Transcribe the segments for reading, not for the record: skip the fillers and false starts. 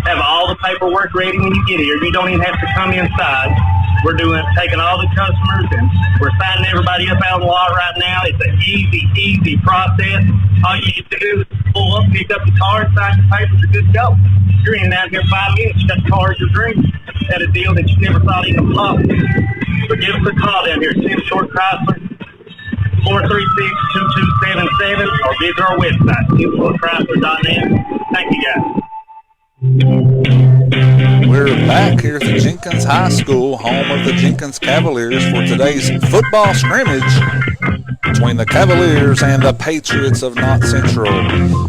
have all the paperwork ready when you get here. You don't even have to come inside. We're taking all the customers, and we're signing everybody up out on the lot right now. It's an easy process. All you need to do is pull up, pick up the card, sign the papers, you're good to go. You're in and out here 5 minutes. You got the car as your dream. At a deal that you never thought even possible. So give us a call down here, Tim Short Chrysler, 436-2277, or visit our website, timshortchrysler.net. Thank you, guys. We're back here at the Jenkins High School, home of the Jenkins Cavaliers, for today's football scrimmage between the Cavaliers and the Patriots of Knott Central.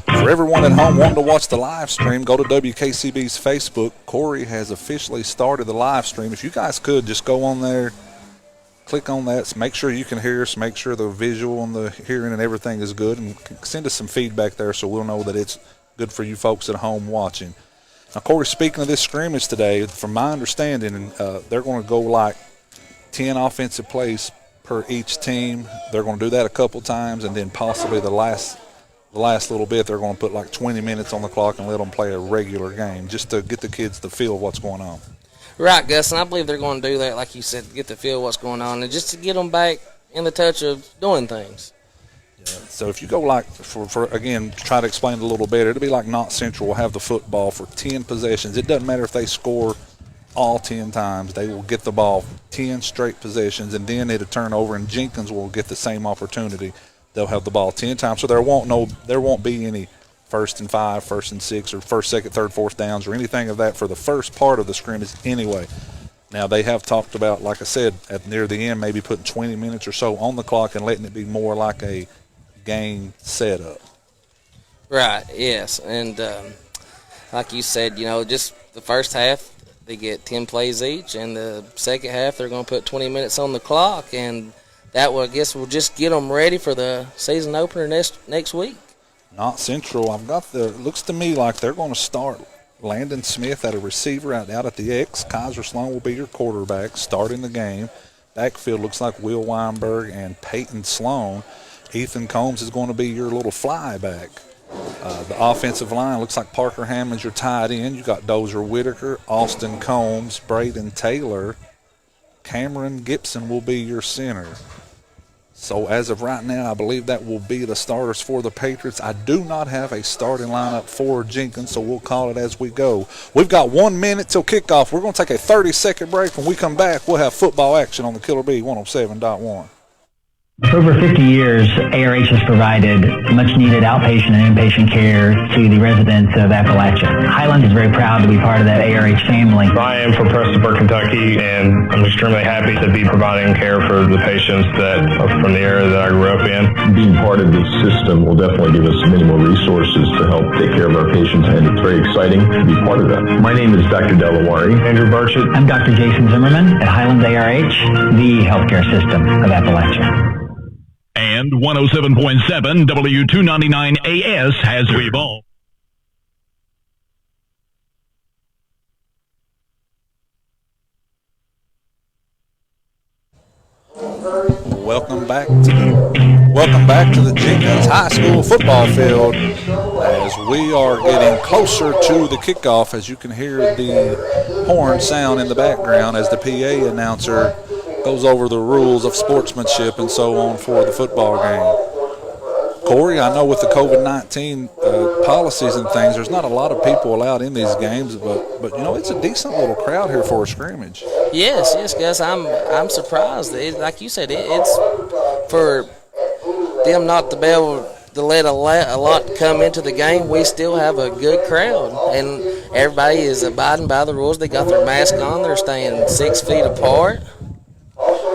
For everyone at home wanting to watch the live stream, go to WKCB's Facebook. Corey has officially started the live stream. If you guys could, just go on there, click on that, make sure you can hear us, make sure the visual and the hearing and everything is good, and send us some feedback there so we'll know that it's good for you folks at home watching. Now, Corey, speaking of this scrimmage today, from my understanding, they're going to go like 10 offensive plays per each team. They're going to do that a couple times, and then possibly the last little bit they're going to put like 20 minutes on the clock and let them play a regular game just to get the kids to feel what's going on. Right, Gus, and I believe they're going to do that, like you said, to get the feel of what's going on and just to get them back in the touch of doing things. So if you go like, for again, try to explain it a little better, it'll be like Knott Central will have the football for 10 possessions. It doesn't matter if they score all 10 times. They will get the ball 10 straight possessions, and then it'll turn over, and Jenkins will get the same opportunity. They'll have the ball 10 times, so there won't be any 1st and 5, 1st and 6, or 1st, 2nd, 3rd, 4th downs or anything of that for the first part of the scrimmage anyway. Now, they have talked about, like I said, near the end, maybe putting 20 minutes or so on the clock and letting it be more like a game setup. Right, yes. And like you said, just the first half, they get 10 plays each, and the second half, they're going to put 20 minutes on the clock, and that will, I guess, will just get them ready for the season opener next week. Knott Central, looks to me like they're going to start Landon Smith at a receiver out at the X. Kaiser Sloan will be your quarterback starting the game. Backfield looks like Will Weinberg and Peyton Sloan. Ethan Combs is going to be your little flyback. The offensive line looks like Parker Hammond's your tight end. You got Dozier Whitaker, Austin Combs, Braden Taylor. Cameron Gibson will be your center. So as of right now, I believe that will be the starters for the Patriots. I do not have a starting lineup for Jenkins, so we'll call it as we go. We've got 1 minute till kickoff. We're going to take a 30-second break. When we come back, we'll have football action on the Killer Bee 107.1. For over 50 years, ARH has provided much-needed outpatient and inpatient care to the residents of Appalachia. Highland is very proud to be part of that ARH family. I am from Prestonsburg, Kentucky, and I'm extremely happy to be providing care for the patients that are from the area that I grew up in. Being part of this system will definitely give us many more resources to help take care of our patients, and it's very exciting to be part of that. My name is Dr. Delaware. Andrew Burchett. I'm Dr. Jason Zimmerman at Highland ARH, the healthcare system of Appalachia. And 107.7 W299 AS has evolved. Welcome back to the Jenkins High School football field as we are getting closer to the kickoff. As you can hear the horn sound in the background as the PA announcer goes over the rules of sportsmanship and so on for the football game. Corey, I know with the COVID-19 policies and things, there's not a lot of people allowed in these games, but it's a decent little crowd here for a scrimmage. Yes, Gus. I'm surprised. Like you said, it's for them not to be able to let a lot come into the game. We still have a good crowd, and everybody is abiding by the rules. They got their mask on. They're staying 6 feet apart.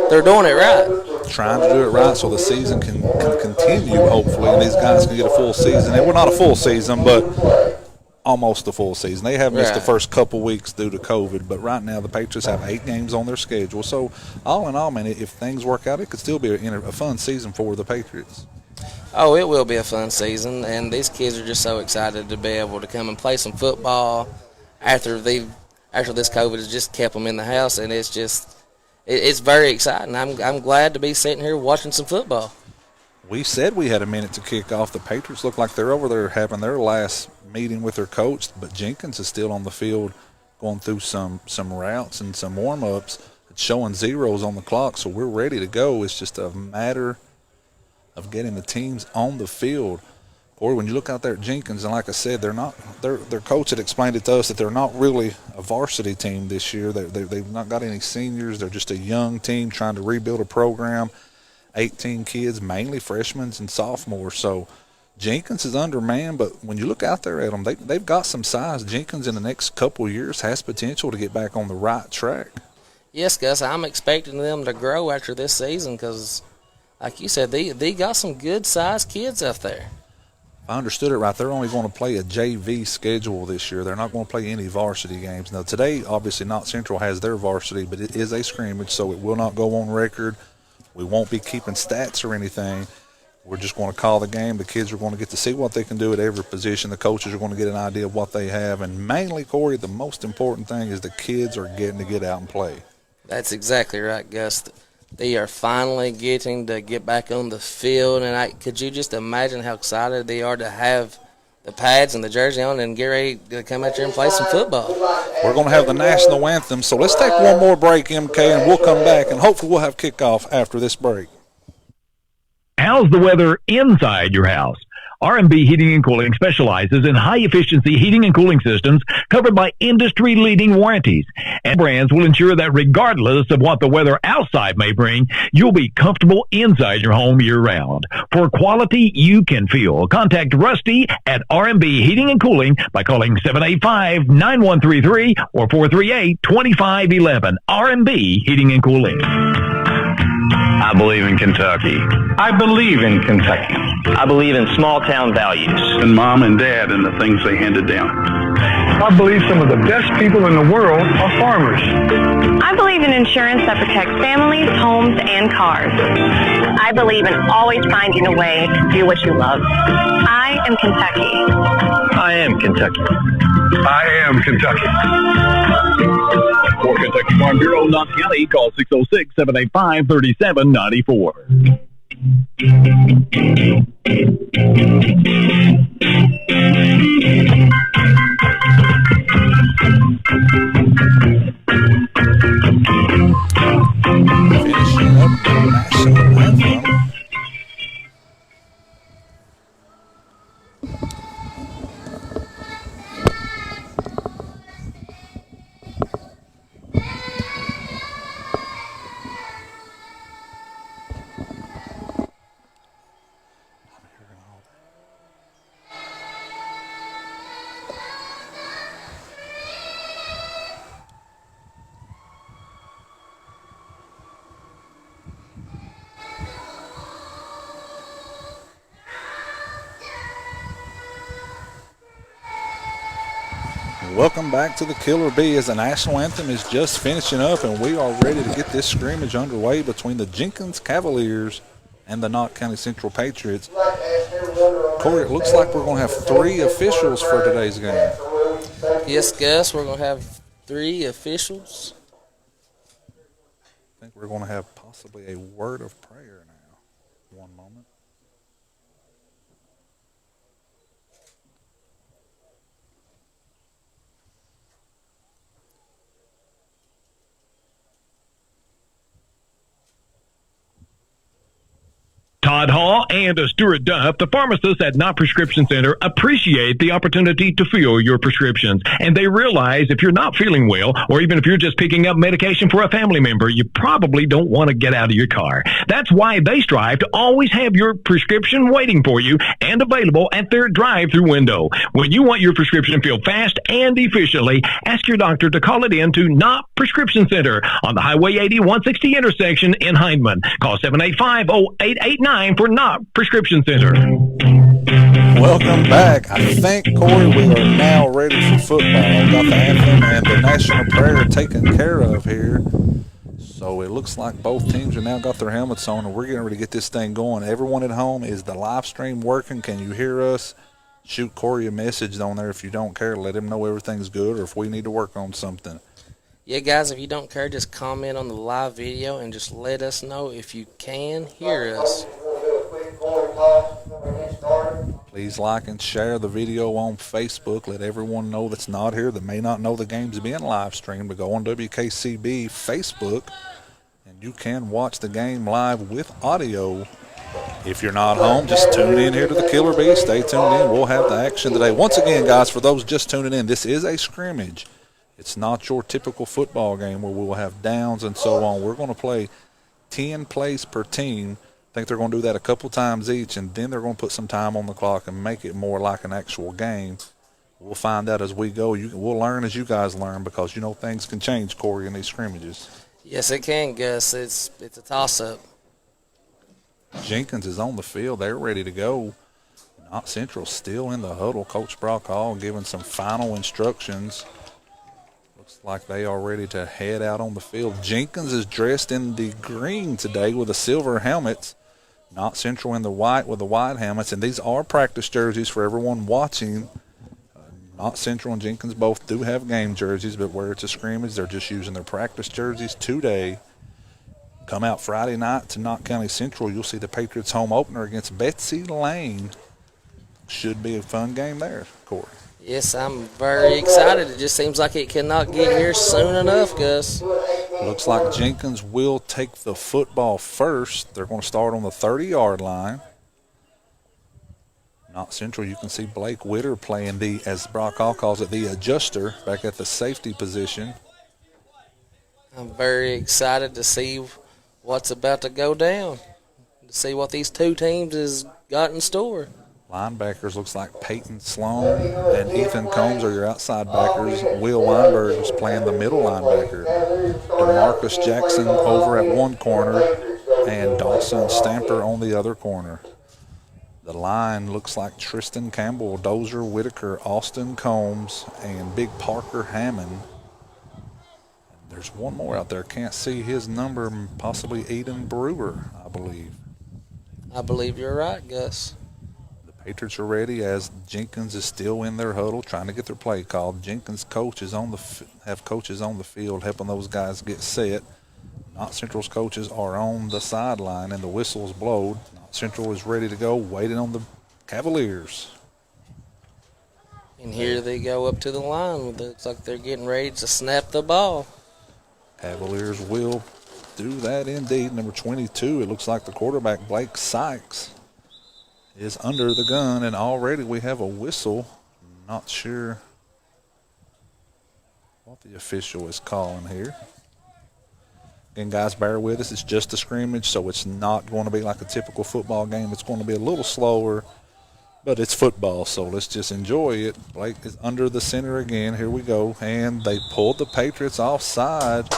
They're doing it right. Trying to do it right so the season can continue, hopefully, and these guys can get a full season. And we're not a full season, but almost a full season. They have missed the first couple weeks due to COVID, but right now the Patriots have 8 games on their schedule. So all in all, man, if things work out, it could still be a fun season for the Patriots. Oh, it will be a fun season, and these kids are just so excited to be able to come and play some football after this COVID has just kept them in the house, and it's very exciting. I'm glad to be sitting here watching some football. We said we had a minute to kick off. The Patriots look like they're over there having their last meeting with their coach, but Jenkins is still on the field going through some routes and some warm-ups. It's showing zeros on the clock, so we're ready to go. It's just a matter of getting the teams on the field. Or when you look out there at Jenkins, and like I said, their coach had explained it to us that they're not really a varsity team this year. They've not got any seniors. They're just a young team trying to rebuild a program. 18 kids, mainly freshmen and sophomores. So Jenkins is undermanned, but when you look out there at them, they've got some size. Jenkins in the next couple of years has potential to get back on the right track. Yes, Gus, I'm expecting them to grow after this season because, like you said, they got some good-sized kids out there. If I understood it right, they're only going to play a JV schedule this year. They're not going to play any varsity games. Now, today, obviously, Knott Central has their varsity, but it is a scrimmage, so it will not go on record. We won't be keeping stats or anything. We're just going to call the game. The kids are going to get to see what they can do at every position. The coaches are going to get an idea of what they have. And mainly, Corey, the most important thing is the kids are getting to get out and play. That's exactly right, Gus. They are finally getting to get back on the field, and could you just imagine how excited they are to have the pads and the jersey on and get ready to come out there and play some football? We're going to have the national anthem, so let's take one more break, MK, and we'll come back, and hopefully we'll have kickoff after this break. How's the weather inside your house? R&B Heating and Cooling specializes in high-efficiency heating and cooling systems covered by industry-leading warranties. And brands will ensure that regardless of what the weather outside may bring, you'll be comfortable inside your home year-round. For quality you can feel, contact Rusty at R&B Heating and Cooling by calling 785-9133 or 438-2511. R&B Heating and Cooling. I believe in Kentucky. I believe in Kentucky. I believe in small-town values. And mom and dad and the things they handed down. I believe some of the best people in the world are farmers. I believe in insurance that protects families, homes, and cars. I believe in always finding a way to do what you love. I am Kentucky. I am Kentucky. I am Kentucky. For Kentucky Farm Bureau, Knott County, call 606-785-3794. Finishing up the national anthem. Welcome back to the Killer Bee as the national anthem is just finishing up, and we are ready to get this scrimmage underway between the Jenkins Cavaliers and the Knott County Central Patriots. Corey, it looks like we're going to have 3 officials for today's game. Yes, Gus, we're going to have 3 officials. I think we're going to have possibly a word of prayer now. One moment. Todd Hall and Stuart Duff, the pharmacists at Knott Prescription Center, appreciate the opportunity to fill your prescriptions. And they realize if you're not feeling well, or even if you're just picking up medication for a family member, you probably don't want to get out of your car. That's why they strive to always have your prescription waiting for you and available at their drive-through window. When you want your prescription filled fast and efficiently, ask your doctor to call it in to Knott Prescription Center on the Highway 80-160 intersection in Hindman. Call 785-0889 for Knott Prescription Center. Welcome back. I think, Corey, we are now ready for football. Got the anthem and the national prayer taken care of here. So it looks like both teams have now got their helmets on, and we're getting ready to get this thing going. Everyone at home, is the live stream working? Can you hear us? Shoot Corey a message on there if you don't care. Let him know everything's good or if we need to work on something. Yeah, guys, if you don't care, just comment on the live video and just let us know if you can hear us. Please like and share the video on Facebook. Let everyone know that's not here, that may not know the game's being live streamed, but go on WKCB Facebook, and you can watch the game live with audio. If you're not home, just tune in here to the Killer Bee. Stay tuned in. We'll have the action today. Once again, guys, for those just tuning in, this is a scrimmage. It's not your typical football game where we'll have downs and so on. We're going to play 10 plays per team. I think they're going to do that a couple times each, and then they're going to put some time on the clock and make it more like an actual game. We'll find out as we go. We'll learn as you guys learn, because things can change, Corey, in these scrimmages. Yes, it can, Gus. It's a toss-up. Jenkins is on the field. They're ready to go. Knott Central still in the huddle. Coach Brock Hall giving some final instructions. Looks like they are ready to head out on the field. Jenkins is dressed in the green today with the silver helmets. Knott Central in the white with the white helmets. And these are practice jerseys for everyone watching. Knott Central and Jenkins both do have game jerseys, but where it's a scrimmage, they're just using their practice jerseys today. Come out Friday night to Knott County Central. You'll see the Patriots home opener against Betsy Lane. Should be a fun game there, Corey. Yes, I'm very excited. It just seems like it cannot get here soon enough, Gus. Looks like Jenkins will take the football first. They're going to start on the 30-yard line. Knott Central, you can see Blake Witter playing as Brock Hall calls it, the adjuster, back at the safety position. I'm very excited to see what's about to go down, to see what these two teams has got in store. Linebackers looks like Peyton Sloan and Ethan Combs are your outside backers. Will Weinberg is playing the middle linebacker. DeMarcus Jackson over at one corner and Dawson Stamper on the other corner. The line looks like Tristan Campbell, Dozier Whitaker, Austin Combs, and Big Parker Hammond. There's one more out there. Can't see his number, possibly Eden Brewer, I believe. I believe you're right, Gus. Patriots are ready as Jenkins is still in their huddle trying to get their play called. Jenkins coaches have coaches on the field helping those guys get set. Knott Central's coaches are on the sideline and the whistle is blowed. Knott Central is ready to go, waiting on the Cavaliers. And here they go up to the line. It looks like they're getting ready to snap the ball. Cavaliers will do that indeed. Number 22, it looks like the quarterback, Blake Sykes, is under the gun, and already we have a whistle. Not sure what the official is calling here. Again, guys, bear with us. It's just a scrimmage, so it's not going to be like a typical football game. It's going to be a little slower, but it's football, so let's just enjoy it. Blake is under the center again. Here we go, and they pulled the Patriots offside.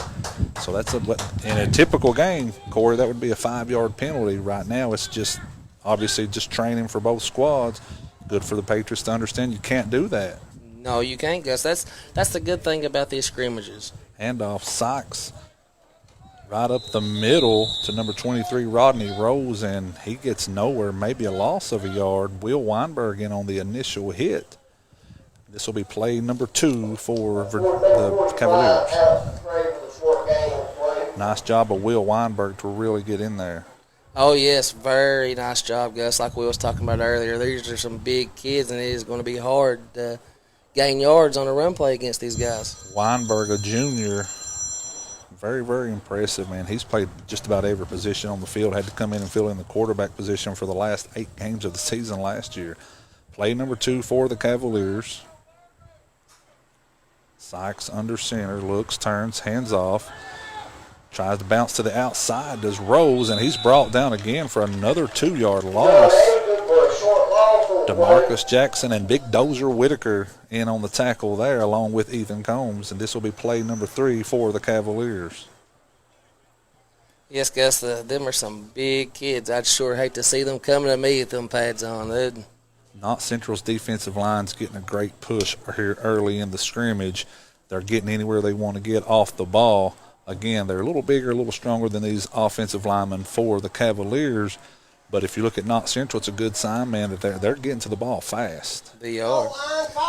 So that's in a typical game, Corey, that would be a 5-yard penalty. Right now it's just obviously just training for both squads. Good for the Patriots to understand you can't do that. No, you can't, Gus. That's the good thing about these scrimmages. Handoff, Sykes right up the middle to number 23, Rodney Rose, and he gets nowhere, maybe a loss of a yard. Will Weinberg in on the initial hit. This will be play number 2 for the Cavaliers. Nice job of Will Weinberg to really get in there. Oh, yes, very nice job, Gus. Like we was talking about earlier, these are some big kids, and it is going to be hard to gain yards on a run play against these guys. Weinberg, a junior, very, very impressive, man. He's played just about every position on the field. Had to come in and fill in the quarterback position for the last 8 games of the season last year. Play number 2 for the Cavaliers. Sykes under center, looks, turns, hands off. Tries to bounce to the outside, does Rose, and he's brought down again for another 2-yard loss. DeMarcus Jackson and Big Dozier Whitaker in on the tackle there, along with Ethan Combs, and this will be play number 3 for the Cavaliers. Yes, Gus, them are some big kids. I'd sure hate to see them coming to me with them pads on. Knott Central's defensive line's getting a great push here early in the scrimmage. They're getting anywhere they want to get off the ball. Again, they're a little bigger, a little stronger than these offensive linemen for the Cavaliers. But if you look at Knott Central, it's a good sign, man, that they're getting to the ball fast. They are.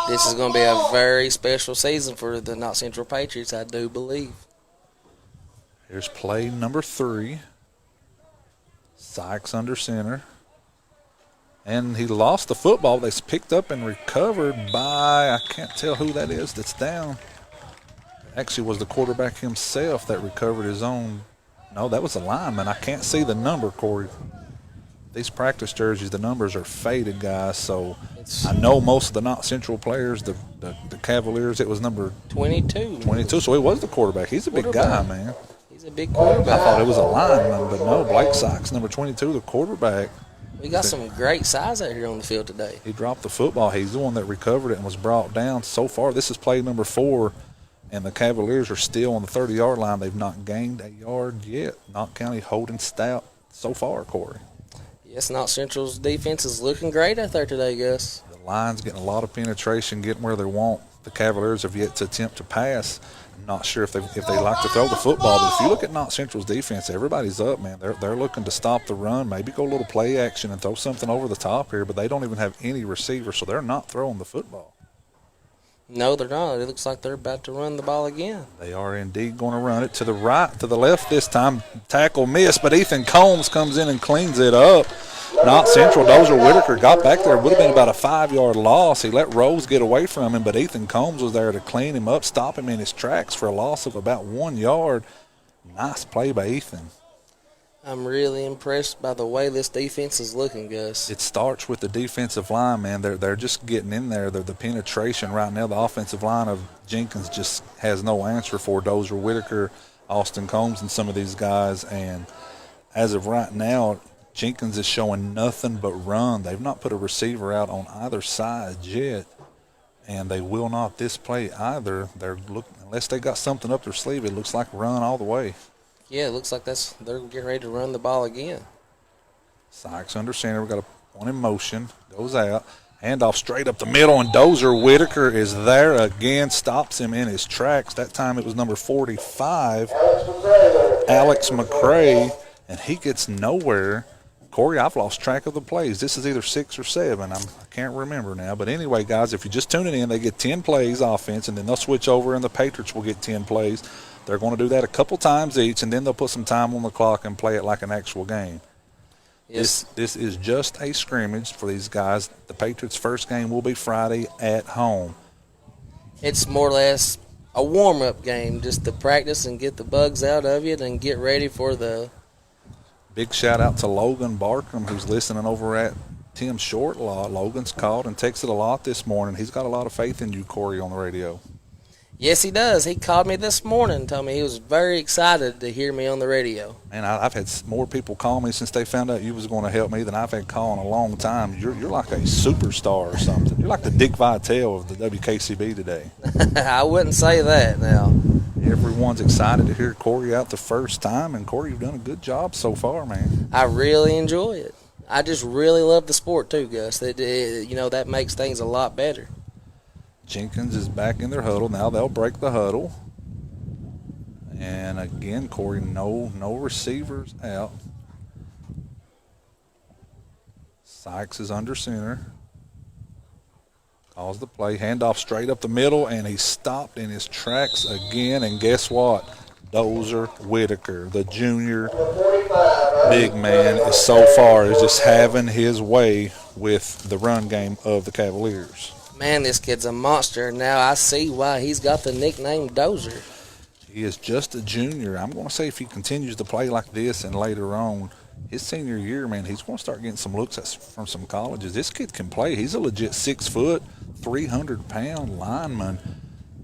This is going to be a very special season for the Knott Central Patriots, I do believe. Here's play number 3. Sykes under center. And he lost the football. They picked up and recovered by, I can't tell who that is that's down. Actually was the quarterback himself that recovered his own. No, that was a lineman. I can't see the number, Corey. These practice jerseys, the numbers are faded, guys. So I know most of the Knott Central players, the Cavaliers, it was number 22. 22, so it was the quarterback. He's a big guy, man. He's a big quarterback. I thought it was a lineman, but no, Blake Sykes, number 22, the quarterback. We got some great size out here on the field today. He dropped the football. He's the one that recovered it and was brought down. So far, this is play number 4, and the Cavaliers are still on the 30-yard line. They've not gained a yard yet. Knott County holding stout so far, Corey. Yes, Knott Central's defense is looking great out there today, Gus. The line's getting a lot of penetration, getting where they want. The Cavaliers have yet to attempt to pass. I'm not sure if they like to throw the football, but if you look at Knott Central's defense, everybody's up, man. They're looking to stop the run, maybe go a little play action and throw something over the top here, but they don't even have any receivers, so they're not throwing the football. No, they're not. It looks like they're about to run the ball again. They are indeed going to run it to the right, to the left this time. Tackle missed, but Ethan Combs comes in and cleans it up. Knott Central, Dozier Whitaker got back there. It would have been about a 5-yard loss. He let Rose get away from him, but Ethan Combs was there to clean him up, stop him in his tracks for a loss of about 1 yard. Nice play by Ethan. I'm really impressed by the way this defense is looking, Gus. It starts with the defensive line, man. They're just getting in there. The penetration right now, the offensive line of Jenkins just has no answer for Dozier Whitaker, Austin Combs, and some of these guys. And as of right now, Jenkins is showing nothing but run. They've not put a receiver out on either side yet, and they will not this play either. Unless they got something up their sleeve, it looks like run all the way. Yeah, it looks like they're getting ready to run the ball again. Sykes under center. We got one in motion. Goes out. Handoff straight up the middle, and Dozier Whitaker is there again. Stops him in his tracks. That time it was number 45, Alex McCray, and he gets nowhere. Corey, I've lost track of the plays. This is either 6 or 7. I can't remember now. But anyway, guys, if you're just tuning in, they get 10 plays offense, and then they'll switch over, and the Patriots will get 10 plays. They're going to do that a couple times each, and then they'll put some time on the clock and play it like an actual game. Yes. This is just a scrimmage for these guys. The Patriots' first game will be Friday at home. It's more or less a warm-up game, just to practice and get the bugs out of you and get ready for the – Big shout-out to Logan Barkham, who's listening over at Tim Short a lot. Logan's called and texted a lot this morning. He's got a lot of faith in you, Corey, on the radio. Yes, he does. He called me this morning and told me he was very excited to hear me on the radio. Man, I've had more people call me since they found out you was going to help me than I've had call in a long time. You're like a superstar or something. You're like the Dick Vitale of the WKCB today. I wouldn't say that now. Everyone's excited to hear Corey out the first time, and Corey, you've done a good job so far, man. I really enjoy it. I just really love the sport too, Gus. That makes things a lot better. Jenkins is back in their huddle. Now they'll break the huddle. And again, Corey, no receivers out. Sykes is under center. Calls the play. Handoff straight up the middle, and he's stopped in his tracks again. And guess what? Dozier Whitaker, the junior big man, is just having his way with the run game of the Cavaliers. Man, this kid's a monster. Now I see why he's got the nickname Dozier. He is just a junior. I'm going to say if he continues to play like this and later on, his senior year, man, he's going to start getting some looks from some colleges. This kid can play. He's a legit 6 foot, 300-pound lineman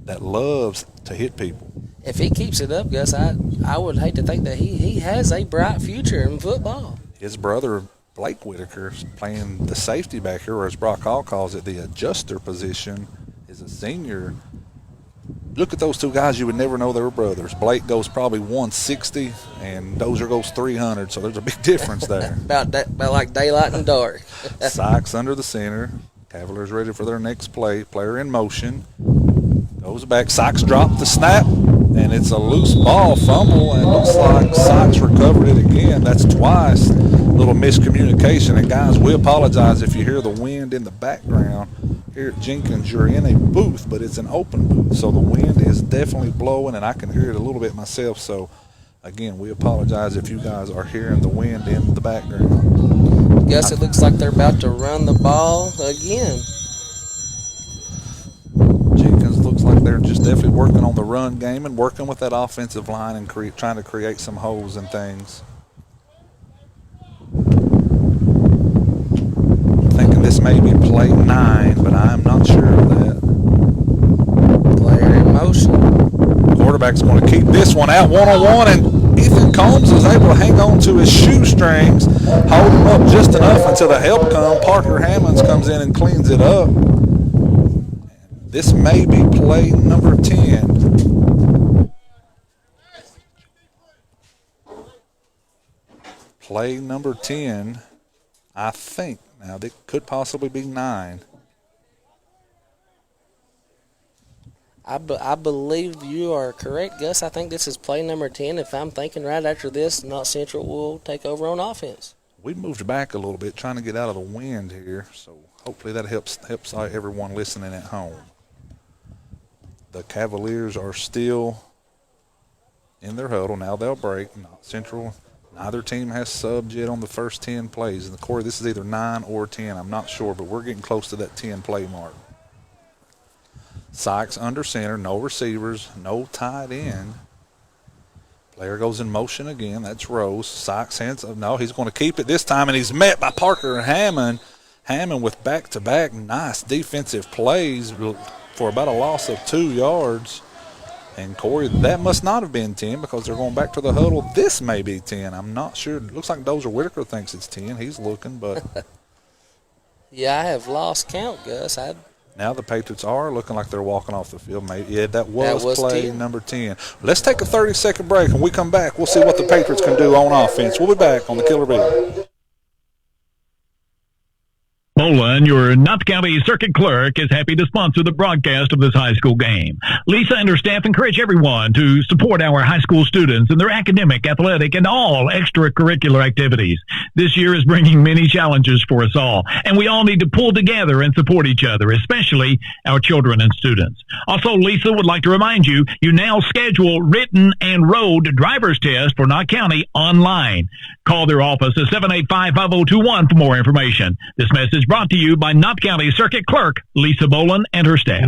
that loves to hit people. If he keeps it up, Gus, I would hate to think that he has a bright future in football. His brother, Blake Whitaker, playing the safety back here, or as Brock Hall calls it, the adjuster position, is a senior. Look at those two guys. You would never know they were brothers. Blake goes probably 160, and Dozier goes 300, so there's a big difference there. about like daylight and dark. Sykes under the center. Cavaliers ready for their next play. Player in motion. Goes back. Sykes dropped the snap, and it's a loose ball fumble, and it looks like Sykes recovered it again. That's twice. Little miscommunication. And, guys, we apologize if you hear the wind in the background. Here at Jenkins, you're in a booth, but it's an open booth, so the wind is definitely blowing, and I can hear it a little bit myself. So, again, we apologize if you guys are hearing the wind in the background. Gus, it looks like they're about to run the ball again. Jenkins looks like they're just definitely working on the run game and working with that offensive line and trying to create some holes and things. Thinking this may be play 9, but I'm not sure of that. Player in motion. Quarterback's going to keep this one out one-on-one, and Ethan Combs was able to hang on to his shoestrings, hold him up just enough until the help comes. Parker Hammonds comes in and cleans it up. This may be play number 10. Play number 10, I think. Now, that could possibly be 9. I believe you are correct, Gus. I think this is play number 10. If I'm thinking right after this, Knott Central will take over on offense. We moved back a little bit, trying to get out of the wind here, so hopefully that helps everyone listening at home. The Cavaliers are still in their huddle. Now they'll break. Knott Central, neither team has subbed yet on the first 10 plays. And Corey, this is either 9 or 10. I'm not sure, but we're getting close to that 10-play mark. Sykes under center, no receivers, no tight end. Player goes in motion again. That's Rose. Sykes hands up. No, he's going to keep it this time, and he's met by Parker and Hammond. Hammond with back-to-back nice defensive plays for about a loss of 2 yards. And, Corey, that must not have been 10 because they're going back to the huddle. This may be 10. I'm not sure. It looks like Dozer Whitaker thinks it's 10. He's looking, but. Yeah, I have lost count, Gus. Now the Patriots are looking like they're walking off the field. Maybe, yeah, that was play 10. number 10. Let's take a 30-second break. When we come back, we'll see what the Patriots can do on offense. We'll be back on the Killer Bee. Bolin, your Knott County Circuit Clerk, is happy to sponsor the broadcast of this high school game. Lisa and her staff encourage everyone to support our high school students in their academic, athletic, and all extracurricular activities. This year is bringing many challenges for us all, and we all need to pull together and support each other, especially our children and students. Also, Lisa would like to remind you, you now schedule written and road driver's tests for Knott County online. Call their office at 785-5021 for more information. This message brought to you by Knott County Circuit Clerk Lisa Bolin and her staff.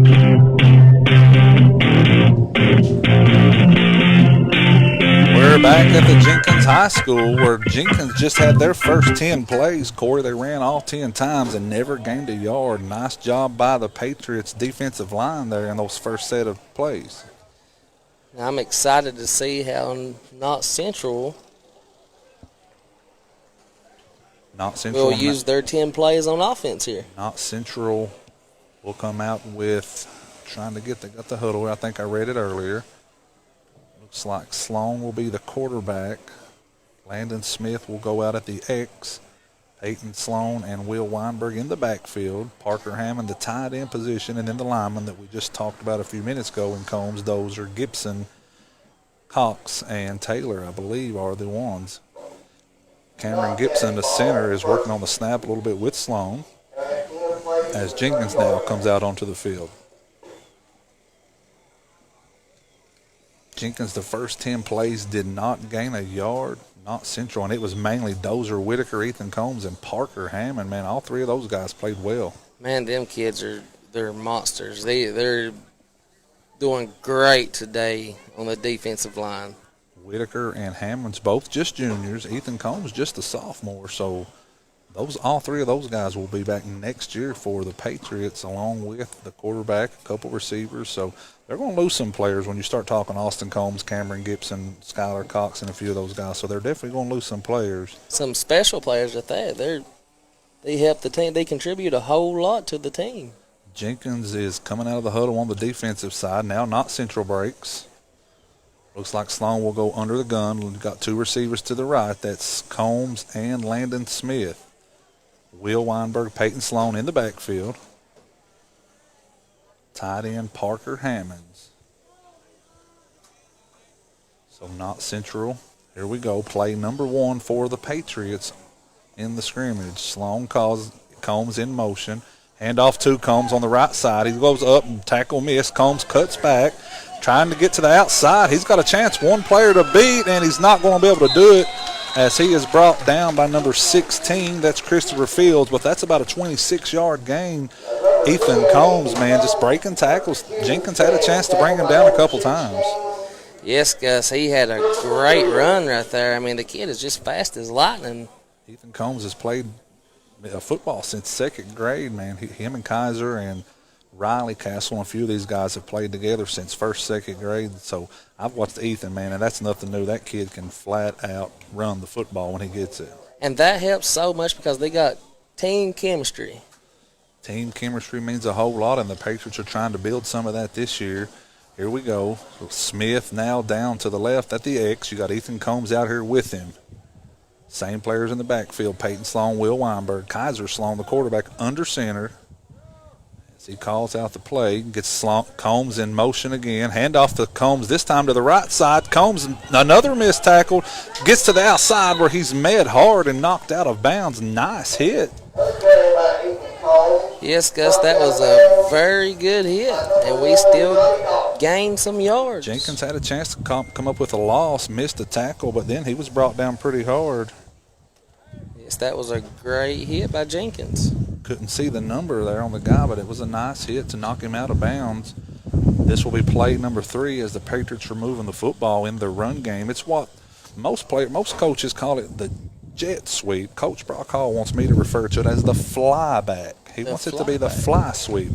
We're back at the Jenkins High School where Jenkins just had their first 10 plays. Corey, they ran all 10 times and never gained a yard. Nice job by the Patriots defensive line there in those first set of plays. I'm excited to see how Knott Central will use their 10 plays on offense here. Knott Central will come out with they got the huddle. I think I read it earlier. Looks like Sloan will be the quarterback. Landon Smith will go out at the X. Peyton Sloan and Will Weinberg in the backfield. Parker Hammond, the tight end position, and then the lineman that we just talked about a few minutes ago in Combs, Dozer, Gibson, Cox, and Taylor, I believe, are the ones. Cameron Gibson, the center, is working on the snap a little bit with Sloan as Jenkins now comes out onto the field. Jenkins, the first 10 plays, did not gain a yard. Knott Central, and it was mainly Dozer Whitaker, Ethan Combs, and Parker Hammond. Man, all three of those guys played well. Man, them kids they're monsters. They're doing great today on the defensive line. Whitaker and Hammonds both just juniors. Ethan Combs just a sophomore. So all three of those guys will be back next year for the Patriots, along with the quarterback, a couple receivers. So they're going to lose some players when you start talking Austin Combs, Cameron Gibson, Skylar Cox, and a few of those guys. So they're definitely going to lose some players. Some special players at that. They help the team. They contribute a whole lot to the team. Jenkins is coming out of the huddle on the defensive side. Now Knott Central breaks. Looks like Sloan will go under the gun. We've got two receivers to the right. That's Combs and Landon Smith. Will Weinberg, Peyton Sloan in the backfield. Tight end Parker Hammonds. So Knott Central, here we go. Play number 1 for the Patriots in the scrimmage. Sloan calls Combs in motion. Handoff to Combs on the right side. He goes up and tackle miss. Combs cuts back, trying to get to the outside. He's got a chance, one player to beat, and he's not going to be able to do it. as he is brought down by number 16. That's Christopher Fields, but that's about a 26-yard gain. Ethan Combs, man, just breaking tackles. Jenkins had a chance to bring him down a couple times. Yes, Gus, he had a great run right there. I mean, the kid is just fast as lightning. Ethan Combs has played football since second grade, man. Him and Kaiser and Riley Castle and a few of these guys have played together since first, second grade. So I've watched Ethan, man, and that's nothing new. That kid can flat out run the football when he gets it. And that helps so much because they got team chemistry. Team chemistry means a whole lot, and the Patriots are trying to build some of that this year. Here we go. Smith now down to the left at the X. You got Ethan Combs out here with him. Same players in the backfield, Peyton Sloan, Will Weinberg. Kaiser Sloan, the quarterback, under center. As he calls out the play, gets Combs in motion again. Handoff to Combs, this time to the right side. Combs, another missed tackle, gets to the outside where he's met hard and knocked out of bounds. Nice hit. Yes, Gus, that was a very good hit, and we still gained some yards. Jenkins had a chance to come up with a loss, missed a tackle, but then he was brought down pretty hard. Yes, that was a great hit by Jenkins. Couldn't see the number there on the guy, but it was a nice hit to knock him out of bounds. This will be play number 3 as the Patriots are moving the football in their run game. It's what most coaches call it the jet sweep. Coach Brock Hall wants me to refer to it as the flyback. He wants it to be the fly sweep.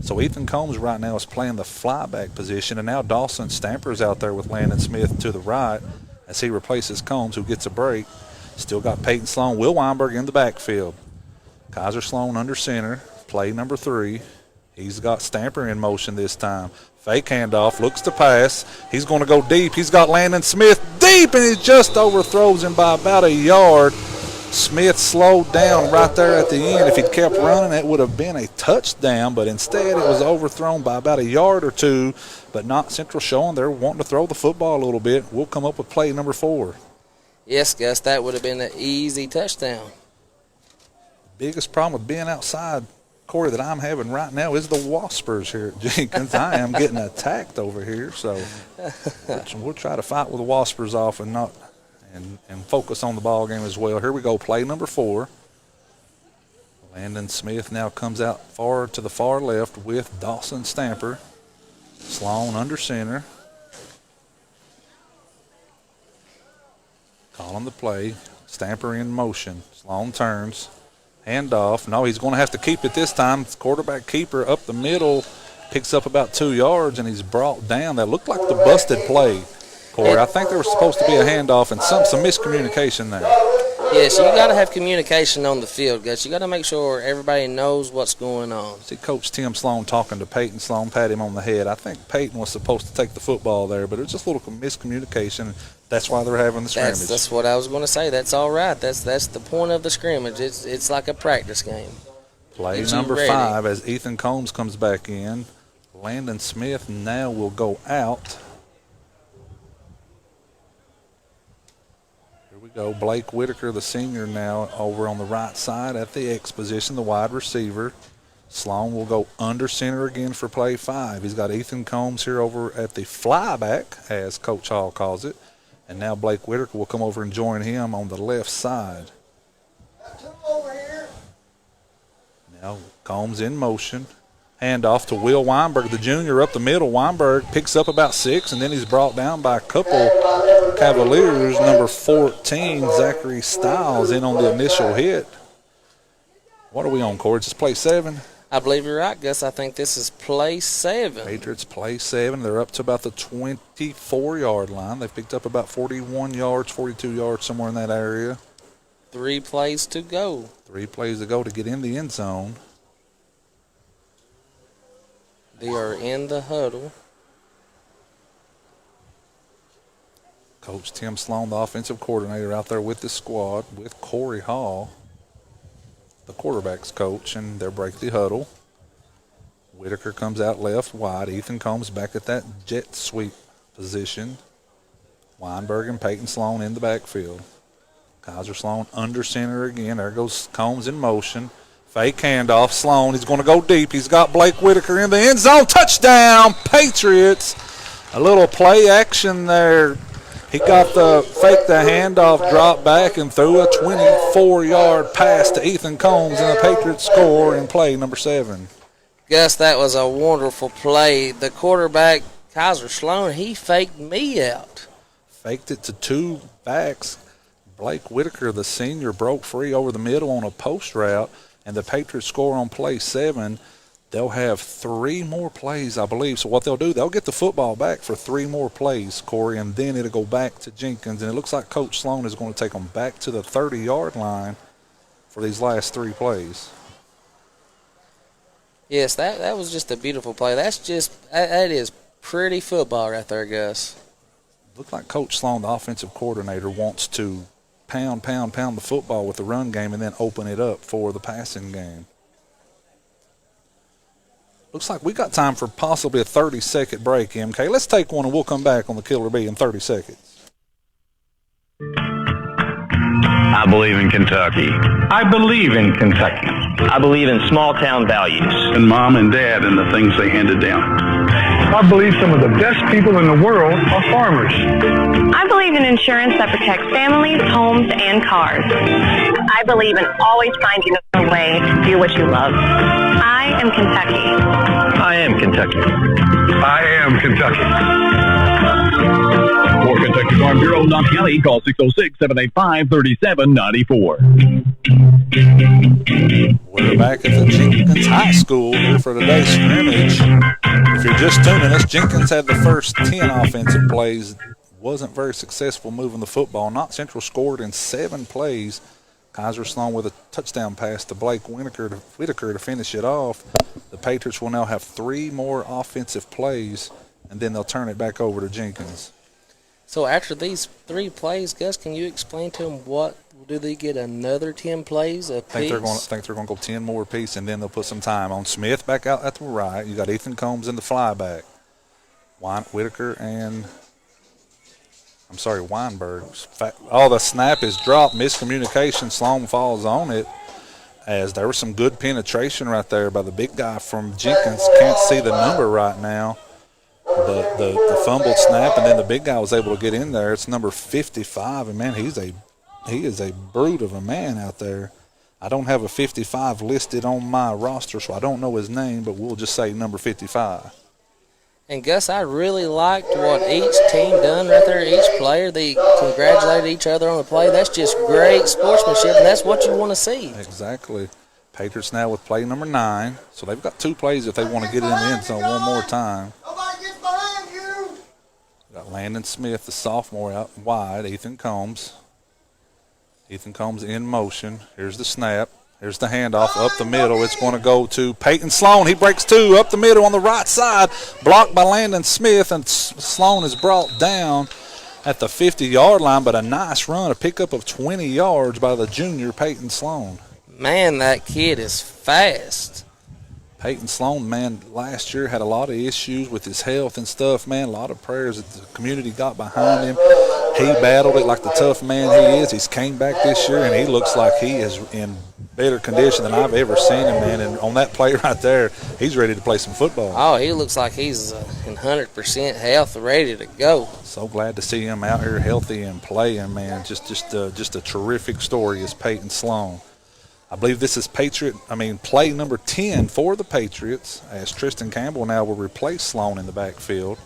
So Ethan Combs right now is playing the flyback position, and now Dawson Stamper's out there with Landon Smith to the right as he replaces Combs, who gets a break. Still got Peyton Sloan, Will Weinberg in the backfield. Kaiser Sloan under center, play number 3. He's got Stamper in motion this time. Fake handoff, looks to pass. He's going to go deep. He's got Landon Smith deep, and he just overthrows him by about a yard. Smith slowed down right there at the end. If he'd kept running, it would have been a touchdown, but instead it was overthrown by about a yard or two. But Knott Central showing they're wanting to throw the football a little bit. We'll come up with play number 4. Yes, Gus, that would have been an easy touchdown. Biggest problem with being outside, Corey, that I'm having right now is the Waspers here at Jenkins. I am getting attacked over here, so we'll try to fight with the Waspers off and not and focus on the ball game as well. Here we go, play number 4. Landon Smith now comes out far to the far left with Dawson Stamper. Sloan under center. Calling the play. Stamper in motion. Sloan turns. Handoff. No, he's going to have to keep it this time. Quarterback keeper up the middle. Picks up about 2 yards, and he's brought down. That looked like the busted play, Corey. I think there was supposed to be a handoff and some miscommunication there. Yes, you got to have communication on the field, Gus. You got to make sure everybody knows what's going on. See Coach Tim Sloan talking to Peyton Sloan, pat him on the head. I think Peyton was supposed to take the football there, but it was just a little miscommunication. That's why they're having the scrimmage. That's what I was going to say. That's all right. That's the point of the scrimmage. It's like a practice game. Play number 5 as Ethan Combs comes back in. Landon Smith now will go out. Go. Blake Whitaker, the senior, now over on the right side at the X position, the wide receiver. Sloan will go under center again for play 5. He's got Ethan Combs here over at the flyback, as Coach Hall calls it. And now Blake Whitaker will come over and join him on the left side. Now Combs in motion. Handoff to Will Weinberg, the junior, up the middle. Weinberg picks up about 6, and then he's brought down by a couple Cavaliers. Number 14, Zachary Stiles, in on the initial hit. What are we on, Corey? Just play 7? I believe you're right, Gus. I think this is play 7. Patriots play 7. They're up to about the 24-yard line. They've picked up about 41 yards, 42 yards, somewhere in that area. 3 plays to go. 3 plays to go to get in the end zone. They are in the huddle. Coach Tim Sloan, the offensive coordinator, out there with the squad with Corey Hall, the quarterback's coach, and they'll break the huddle. Whitaker comes out left wide. Ethan Combs back at that jet sweep position. Weinberg and Peyton Sloan in the backfield. Kaiser Sloan under center again. There goes Combs in motion. Fake handoff. Sloan, he's going to go deep. He's got Blake Whitaker in the end zone. Touchdown, Patriots. A little play action there He got the handoff, dropped back, and threw a 24-yard pass to Ethan Combs, and the Patriots score in play number 7. Gus, that was a wonderful play. The quarterback, Kaiser Sloan, he faked me out. Faked it to 2 backs. Blake Whitaker, the senior, broke free over the middle on a post route, and the Patriots score on play 7. They'll have 3 more plays, I believe. So what they'll do, they'll get the football back for 3 more plays, Corey, and then it'll go back to Jenkins. And it looks like Coach Sloan is going to take them back to the 30-yard line for these last 3 plays. Yes, that was just a beautiful play. That is pretty football right there, Gus. Looks like Coach Sloan, the offensive coordinator, wants to pound the football with the run game and then open it up for the passing game. Looks like we got time for possibly a 30-second break, MK. Let's take one and we'll come back on the Killer Bee in 30 seconds. I believe in Kentucky. I believe in Kentucky. I believe in small town values. And Mom and Dad and the things they handed down. I believe some of the best people in the world are farmers. I believe in insurance that protects families, homes, and cars. I believe in always finding a way to do what you love. I am Kentucky. I am Kentucky. I am Kentucky. For Kentucky Farm Bureau, Knox County, call 606-785-3794. We're back at the Jenkins High School here for today's scrimmage. If you're just tuning us, Jenkins had the first 10 offensive plays. Wasn't very successful moving the football. Knott Central scored in 7 plays. Kaiser Sloan with a touchdown pass to Blake Whitaker to finish it off. The Patriots will now have 3 more offensive plays, and then they'll turn it back over to Jenkins. So after these 3 plays, Gus, can you explain to them what do they get another 10 plays apiece? I think they're going to go 10 more apiece, and then they'll put some time on Smith back out at the right. You got Ethan Combs in the flyback. Whitaker and Weinberg. The snap is dropped. Miscommunication. Sloan falls on it, as there was some good penetration right there by the big guy from Jenkins. Can't see the number right now. The fumbled snap, and then the big guy was able to get in there. It's number 55, and man, he is a brute of a man out there. I don't have a 55 listed on my roster, so I don't know his name, but we'll just say number 55. And Gus, I really liked what each team done right there. Each player, they congratulated each other on the play. That's just great sportsmanship, and that's what you want to see. Exactly. Patriots now with play number 9, so they've got 2 plays if they want to get it in the end zone one more time. Got Landon Smith, the sophomore, out wide. Ethan Combs in motion. Here's the snap. Here's the handoff up the middle. It's going to go to Peyton Sloan. He breaks 2 up the middle on the right side. Blocked by Landon Smith, and Sloan is brought down at the 50-yard line, but a nice run, a pickup of 20 yards by the junior Peyton Sloan. Man, that kid is fast. Peyton Sloan, man, last year had a lot of issues with his health and stuff, man. A lot of prayers that the community got behind him. He battled it like the tough man he is. He's came back this year, and he looks like he is in better condition than I've ever seen him, man. And on that play right there, he's ready to play some football. Oh, he looks like he's in 100% health, ready to go. So glad to see him out here healthy and playing, man. Just a terrific story is Peyton Sloan. I believe this is play number 10 for the Patriots, as Tristan Campbell now will replace Sloan in the backfield.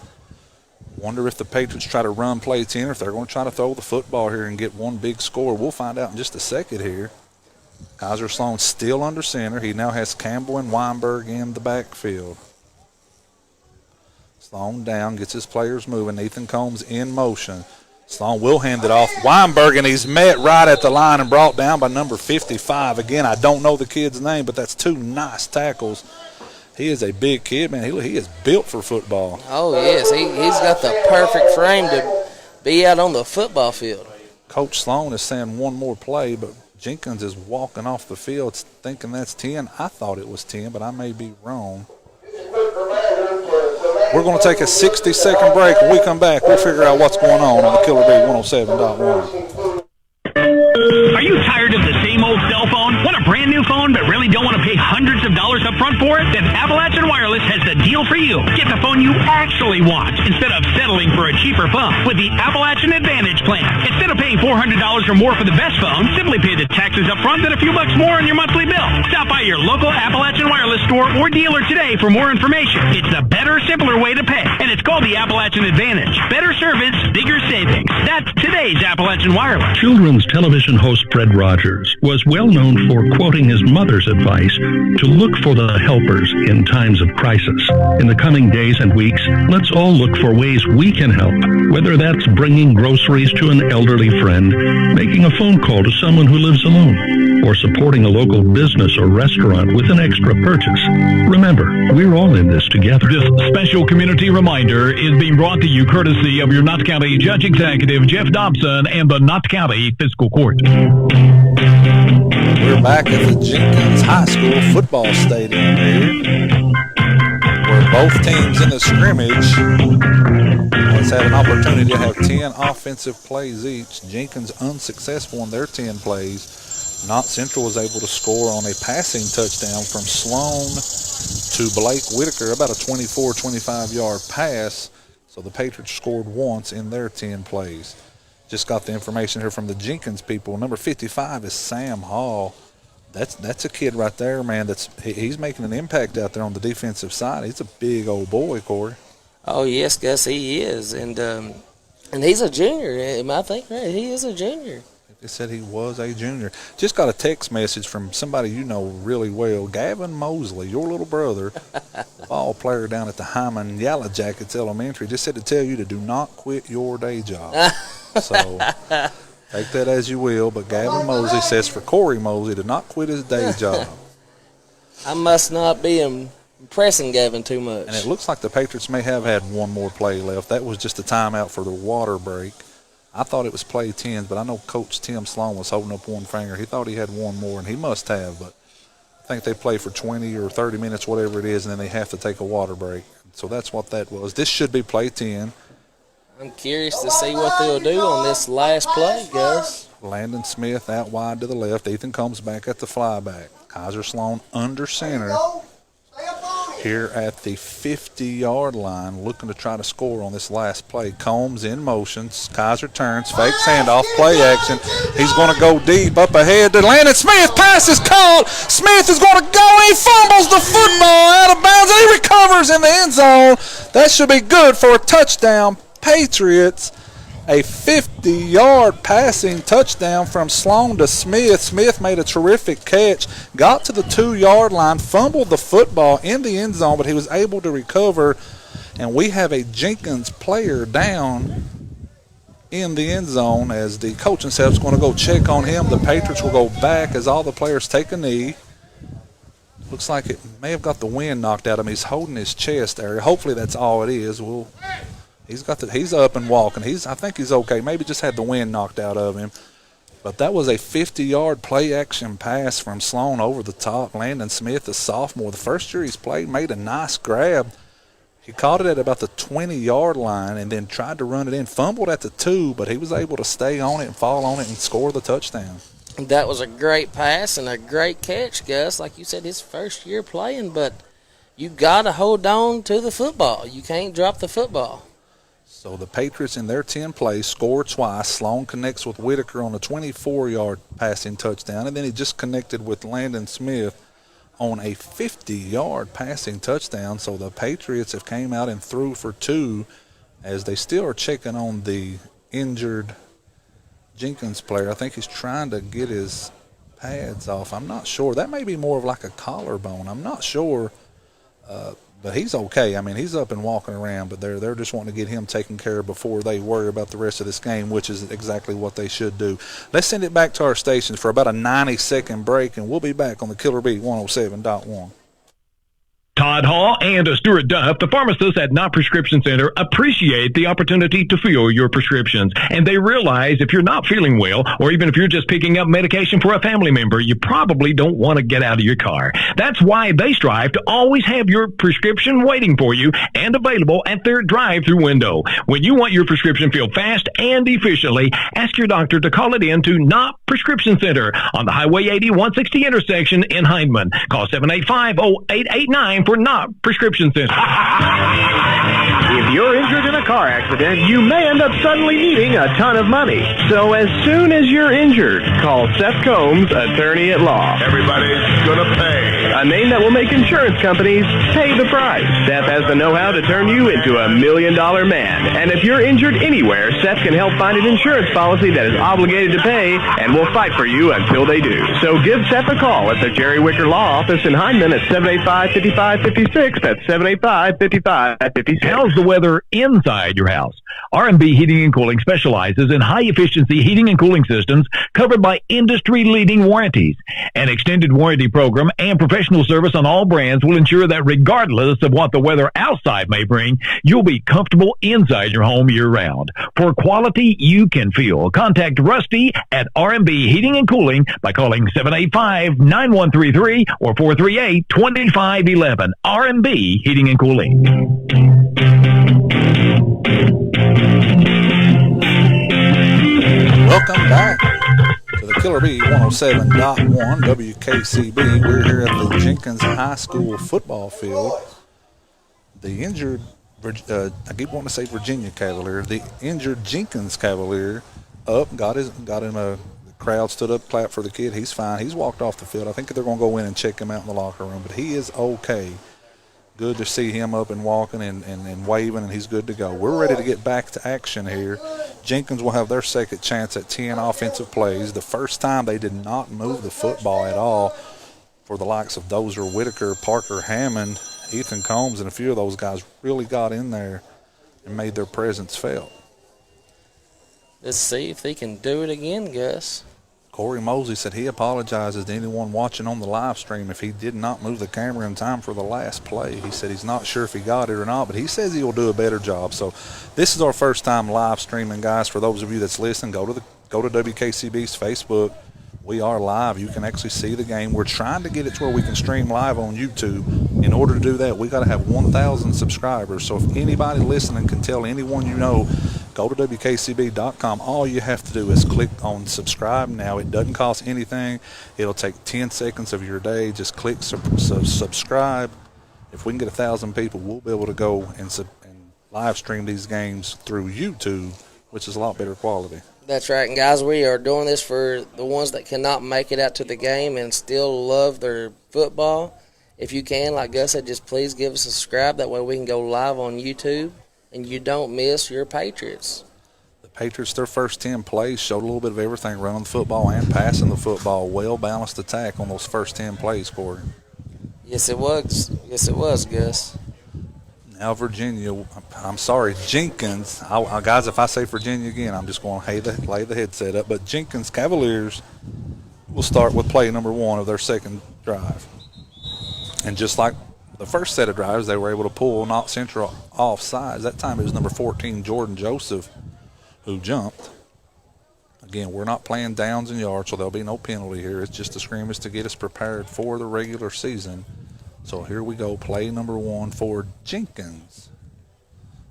Wonder if the Patriots try to run play 10 or if they're going to try to throw the football here and get one big score. We'll find out in just a second here. Kaiser Sloan still under center. He now has Campbell and Weinberg in the backfield. Sloan down, gets his players moving. Ethan Combs in motion. Sloan will hand it off. Weinberg, and he's met right at the line and brought down by number 55. Again, I don't know the kid's name, but that's 2 nice tackles. He is a big kid, man. He is built for football. Oh, yes. He's got the perfect frame to be out on the football field. Coach Sloan is saying one more play, but Jenkins is walking off the field thinking that's 10. I thought it was 10, but I may be wrong. We're going to take a 60-second break. When we come back, we'll figure out what's going on the Killer Bee 107.1. Are you tired of the same old cell phone? Want a brand new phone but really don't want to pay hundreds of dollars up front for it? Then Appalachian Wireless has the deal deal for you. Get the phone you actually want instead of settling for a cheaper phone with the Appalachian Advantage plan. Instead of paying $400 or more for the best phone, simply pay the taxes up front and a few bucks more on your monthly bill. Stop by your local Appalachian Wireless store or dealer today for more information. It's a better, simpler way to pay, and it's called the Appalachian Advantage. Better service, bigger savings. That's today's Appalachian Wireless. Children's television host Fred Rogers was well known for quoting his mother's advice to look for the helpers in times of crisis. In the coming days and weeks, let's all look for ways we can help, whether that's bringing groceries to an elderly friend, making a phone call to someone who lives alone, or supporting a local business or restaurant with an extra purchase. Remember, we're all in this together. This special community reminder is being brought to you courtesy of your Knott County Judge Executive Jeff Dobson and the Knott County Fiscal Court. We're back at the Jenkins High School football stadium here, where both teams in the scrimmage has had an opportunity to have 10 offensive plays each. Jenkins unsuccessful in their 10 plays. Knott Central was able to score on a passing touchdown from Sloan to Blake Whitaker, about a 24-25-yard pass. So the Patriots scored once in their 10 plays. Just got the information here from the Jenkins people. Number 55 is Sam Hall. That's a kid right there, man. He's making an impact out there on the defensive side. He's a big old boy, Corey. Oh yes, Gus, he is, and he's a junior. I think right, he is a junior. They said he was a junior. Just got a text message from somebody you know really well, Gavin Mosley, your little brother, ball player down at the Hyman Yellow Jackets Elementary. Just said to tell you to do not quit your day job. So take that as you will, but Gavin Mosley says for Corey Mosley to not quit his day job. I must not be impressing Gavin too much. And it looks like the Patriots may have had one more play left. That was just a timeout for the water break. I thought it was play 10, but I know Coach Tim Sloan was holding up one finger. He thought he had one more, and he must have, but I think they play for 20 or 30 minutes, whatever it is, and then they have to take a water break. So that's what that was. This should be play 10. I'm curious to see what they'll do on this last play, Gus. Landon Smith out wide to the left. Ethan comes back at the flyback. Kaiser Sloan under center here at the 50-yard line, looking to try to score on this last play. Combs in motion. Kaiser turns, fakes handoff, play action. He's going to go deep up ahead to Landon Smith. Pass is called. Smith is going to go. He fumbles the football out of bounds, and he recovers in the end zone. That should be good for a touchdown. Patriots, a 50-yard passing touchdown from Sloan to Smith. Smith made a terrific catch, got to the 2-yard line, fumbled the football in the end zone, but he was able to recover, and we have a Jenkins player down in the end zone as the coaching staff is going to go check on him. The Patriots will go back as all the players take a knee. Looks like it may have got the wind knocked out of him. He's holding his chest area. Hopefully that's all it is. He's up and walking. I think he's okay. Maybe just had the wind knocked out of him. But that was a 50-yard play-action pass from Sloan over the top. Landon Smith, the sophomore, the first year he's played, made a nice grab. He caught it at about the 20-yard line and then tried to run it in. Fumbled at the 2, but he was able to stay on it and fall on it and score the touchdown. That was a great pass and a great catch, Gus. Like you said, his first year playing, but you got to hold on to the football. You can't drop the football. So the Patriots in their 10 plays score twice. Sloan connects with Whitaker on a 24-yard passing touchdown, and then he just connected with Landon Smith on a 50-yard passing touchdown. So the Patriots have came out and threw for 2 as they still are checking on the injured Jenkins player. I think he's trying to get his pads off. I'm not sure. That may be more of like a collarbone. I'm not sure. But he's okay. I mean, he's up and walking around, but they're just wanting to get him taken care of before they worry about the rest of this game, which is exactly what they should do. Let's send it back to our stations for about a 90-second break, and we'll be back on the Killer Beat 107.1. Todd Hall and Stuart Duff, the pharmacists at Knott Prescription Center, appreciate the opportunity to fill your prescriptions. And they realize if you're not feeling well, or even if you're just picking up medication for a family member, you probably don't want to get out of your car. That's why they strive to always have your prescription waiting for you and available at their drive-through window. When you want your prescription filled fast and efficiently, ask your doctor to call it in to Knott Prescription Center on the Highway 80-160 intersection in Hindman. Call 785-0889 for Knott Prescription Center. If you're injured in a car accident, you may end up suddenly needing a ton of money. So as soon as you're injured, call Seth Combs, attorney at law. Everybody's gonna pay. A name that will make insurance companies pay the price. Seth has the know-how to turn you into $1 million man. And if you're injured anywhere, Seth can help find an insurance policy that is obligated to pay and will fight for you until they do. So give Seth a call at the Jerry Wicker Law Office in Hindman at 785-5556. That's 785-5556. How's the weather inside your house? R&B Heating and Cooling specializes in high-efficiency heating and cooling systems covered by industry-leading warranties. An extended warranty program and professional service on all brands will ensure that regardless of what the weather outside may bring, you'll be comfortable inside your home year-round. For quality you can feel, contact Rusty at R&B Heating and Cooling by calling 785-9133 or 438-2511. R&B Heating and Cooling. Welcome back to the Killer Bee 107.1 WKCB. We're here at the Jenkins High School football field. The injured, I keep wanting to say Virginia Cavalier, the injured Jenkins Cavalier got him the crowd stood up, clapped for the kid. He's fine. He's walked off the field. I think they're going to go in and check him out in the locker room, but he is okay. Good to see him up and walking and waving, and he's good to go. We're ready to get back to action here. Jenkins will have their second chance at 10 offensive plays. The first time they did not move the football at all for the likes of Dozer, Whitaker, Parker, Hammond, Ethan Combs, and a few of those guys really got in there and made their presence felt. Let's see if they can do it again, Gus. Corey Mosley said he apologizes to anyone watching on the live stream if he did not move the camera in time for the last play. He said he's not sure if he got it or not, but he says he will do a better job. So this is our first time live streaming, guys. For those of you that's listening, go to WKCB's Facebook. We are live. You can actually see the game. We're trying to get it to where we can stream live on YouTube. In order to do that, we got to have 1,000 subscribers. So if anybody listening can tell anyone you know, go to WKCB.com. All you have to do is click on subscribe now. It doesn't cost anything. It'll take 10 seconds of your day. Just click subscribe. If we can get 1,000 people, we'll be able to go and live stream these games through YouTube, which is a lot better quality. That's right, and guys, we are doing this for the ones that cannot make it out to the game and still love their football. If you can, like Gus said, just please give us a subscribe. That way we can go live on YouTube, and you don't miss your Patriots. The Patriots, their first 10 plays, showed a little bit of everything, running the football and passing the football. Well-balanced attack on those first 10 plays, Corey. Yes, it was. Yes, it was, Gus. Now Virginia, I'm sorry, Jenkins. Guys, if I say Virginia again, I'm just going to lay the headset up. But Jenkins Cavaliers will start with play number 1 of their second drive. And just like the first set of drives, they were able to pull Knott Central off sides. That time it was number 14, Jordan Joseph, who jumped. Again, we're not playing downs and yards, so there'll be no penalty here. It's just a scrimmage to get us prepared for the regular season. So here we go, play number 1 for Jenkins.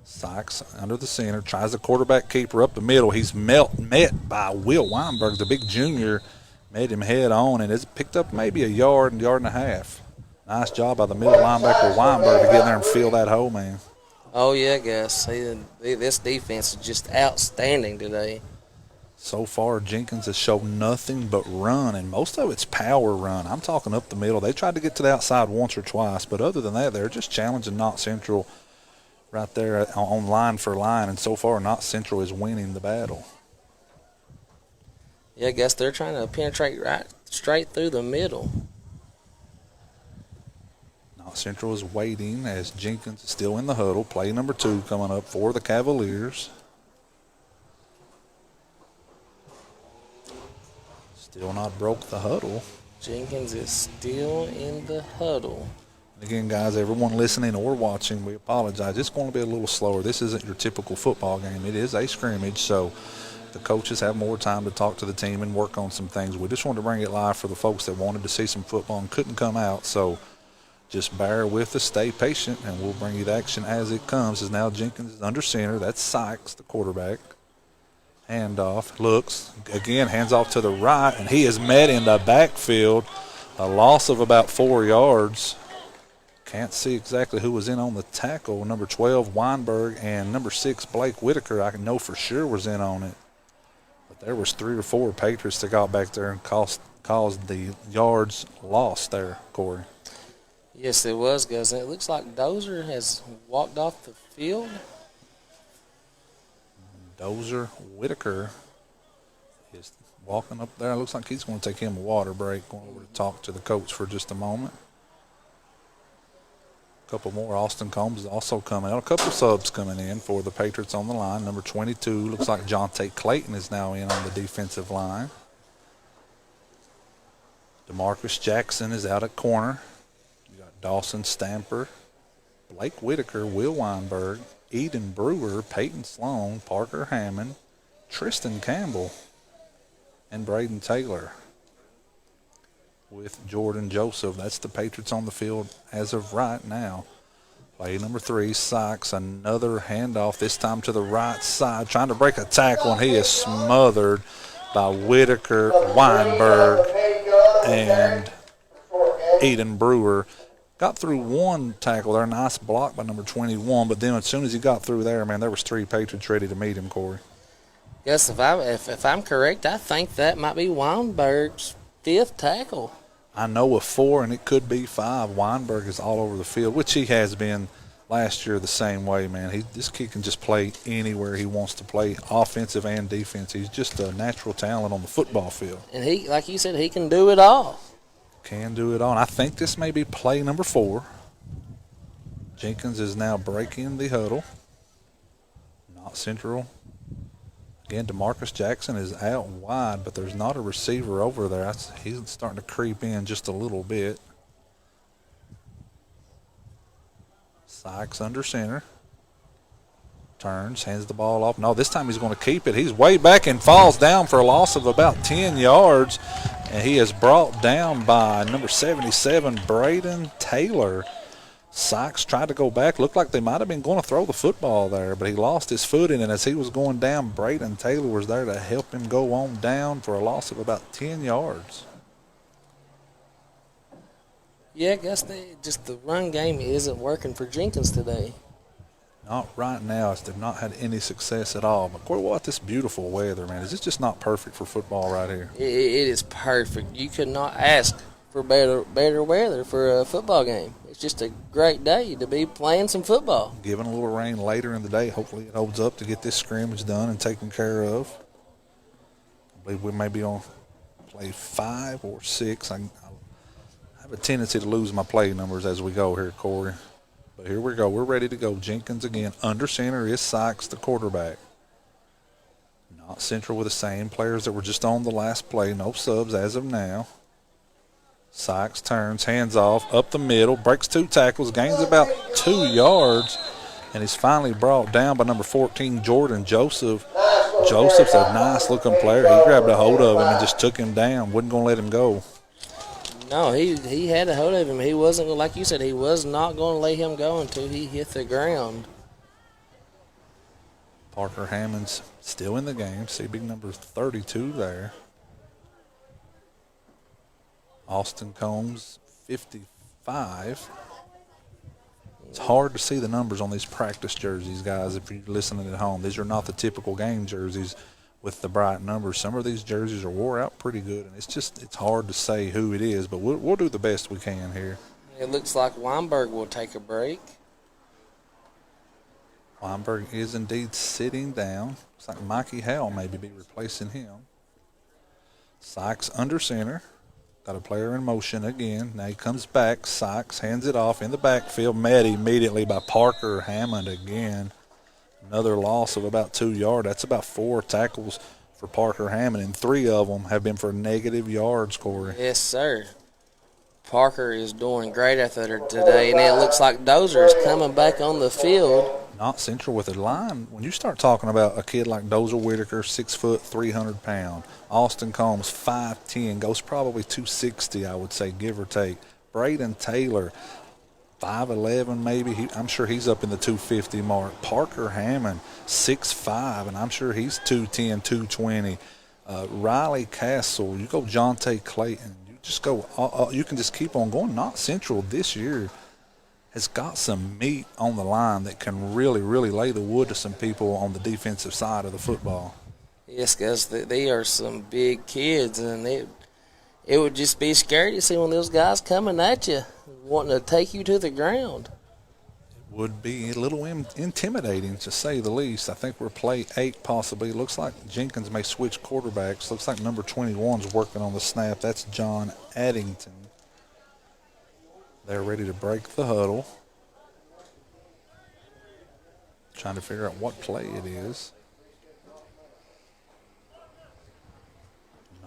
Sykes under the center, tries the quarterback keeper up the middle. He's met by Will Weinberg, the big junior, met him head on, and it's picked up maybe a yard and a half. Nice job by the middle linebacker Weinberg to get in there and fill that hole, man. Oh, yeah, Gus. This defense is just outstanding today. So far, Jenkins has shown nothing but run, and most of it's power run. I'm talking up the middle. They tried to get to the outside once or twice, but other than that, they're just challenging Knott Central right there on line for line, and so far, Knott Central is winning the battle. Yeah, I guess they're trying to penetrate right straight through the middle. Knott Central is waiting as Jenkins is still in the huddle. Play number 2 coming up for the Cavaliers. Still not broke the huddle. Jenkins is still in the huddle. Again, guys, everyone listening or watching, we apologize. It's going to be a little slower. This isn't your typical football game. It is a scrimmage, so the coaches have more time to talk to the team and work on some things. We just wanted to bring it live for the folks that wanted to see some football and couldn't come out. So just bear with us, stay patient, and we'll bring you the action as it comes. As now Jenkins is under center. That's Sykes, the quarterback. Handoff, looks, again, hands off to the right, and he is met in the backfield. A loss of about 4 yards. Can't see exactly who was in on the tackle. Number 12, Weinberg, and number 6, Blake Whitaker, I know for sure was in on it. But there was 3 or 4 Patriots that got back there and caused the yards lost there, Corey. Yes, it was, Gus. It looks like Dozer has walked off the field. Dozer Whitaker is walking up there. It looks like he's going to take him a water break, going over to talk to the coach for just a moment. A couple more. Austin Combs is also coming out. A couple subs coming in for the Patriots on the line. Number 22, looks like Jonte Clayton is now in on the defensive line. DeMarcus Jackson is out at corner. You got Dawson Stamper, Blake Whitaker, Will Weinberg, Eden Brewer, Peyton Sloan, Parker Hammond, Tristan Campbell, and Braden Taylor with Jordan Joseph. That's the Patriots on the field as of right now. Play number 3, Sykes, another handoff, this time to the right side, trying to break a tackle, and he is smothered by Whitaker, Weinberg, and Eden Brewer. Got through one tackle there, nice block by number 21, but then as soon as he got through there, man, there was 3 Patriots ready to meet him, Corey. Yes, if I'm correct, I think that might be Weinberg's 5th tackle. I know of 4, and it could be 5. Weinberg is all over the field, which he has been last year the same way, man. This kid can just play anywhere he wants to play, offensive and defense. He's just a natural talent on the football field. And he, like you said, he can do it all. Can do it all. And I think this may be play number 4. Jenkins is now breaking the huddle. Knott Central. Again, DeMarcus Jackson is out wide, but there's not a receiver over there. He's starting to creep in just a little bit. Sykes under center. Turns, hands the ball off. No, this time he's going to keep it. He's way back and falls down for a loss of about 10 yards. And he is brought down by number 77, Braden Taylor. Sykes tried to go back. Looked like they might have been going to throw the football there, but he lost his footing, and as he was going down, Braden Taylor was there to help him go on down for a loss of about 10 yards. Yeah, I guess just the run game isn't working for Jenkins today. Not right now. They've not had any success at all. But, Corey, what this beautiful weather, man. Is this just not perfect for football right here? It is perfect. You could not ask for better weather for a football game. It's just a great day to be playing some football. Given a little rain later in the day, hopefully it holds up to get this scrimmage done and taken care of. I believe we may be on play 5 or 6. I have a tendency to lose my play numbers as we go here, Corey. But here we go. We're ready to go. Jenkins again. Under center is Sykes, the quarterback. Knott Central with the same players that were just on the last play. No subs as of now. Sykes turns, hands off, up the middle, breaks 2 tackles, gains about 2 yards, and he's finally brought down by number 14, Jordan Joseph. Joseph's a nice-looking player. He grabbed a hold of him and just took him down. Wasn't going to let him go. No, he had a hold of him. He wasn't, like you said, he was not going to let him go until he hit the ground. Parker Hammond's still in the game. See big number 32 there. Austin Combs, 55. It's hard to see the numbers on these practice jerseys, guys, if you're listening at home. These are not the typical game jerseys with the bright numbers. Some of these jerseys are wore out pretty good, and it's hard to say who it is, but we'll do the best we can here. It looks like Weinberg will take a break. Weinberg is indeed sitting down. Looks like Mikey Howell maybe be replacing him. Sykes under center. Got a player in motion again. Now he comes back. Sykes hands it off in the backfield. Met immediately by Parker Hammond again. Another loss of about 2 yards. That's about 4 tackles for Parker Hammond, and 3 of them have been for negative yards, Corey. Yes, sir. Parker is doing great out there today, and it looks like Dozer is coming back on the field. Knott Central with a line. When you start talking about a kid like Dozer Whitaker, 6 foot, 300 pound. Austin Combs, 5'10", goes probably 260, I would say, give or take. Braden Taylor, 5'11", maybe. I'm sure he's up in the 250 mark. Parker Hammond, 6'5", and I'm sure he's 210, 220. Riley Castle, you go Jonte Clayton. You just go. You can just keep on going. Knott Central this year has got some meat on the line that can really, really lay the wood to some people on the defensive side of the football. Yes, guys, they are some big kids, and it would just be scary to see one of those guys coming at you, wanting to take you to the ground. It would be a little intimidating, to say the least. I think we're play 8 possibly. It looks like Jenkins may switch quarterbacks. Looks like number 21's working on the snap. That's John Addington. They're ready to break the huddle. Trying to figure out what play it is.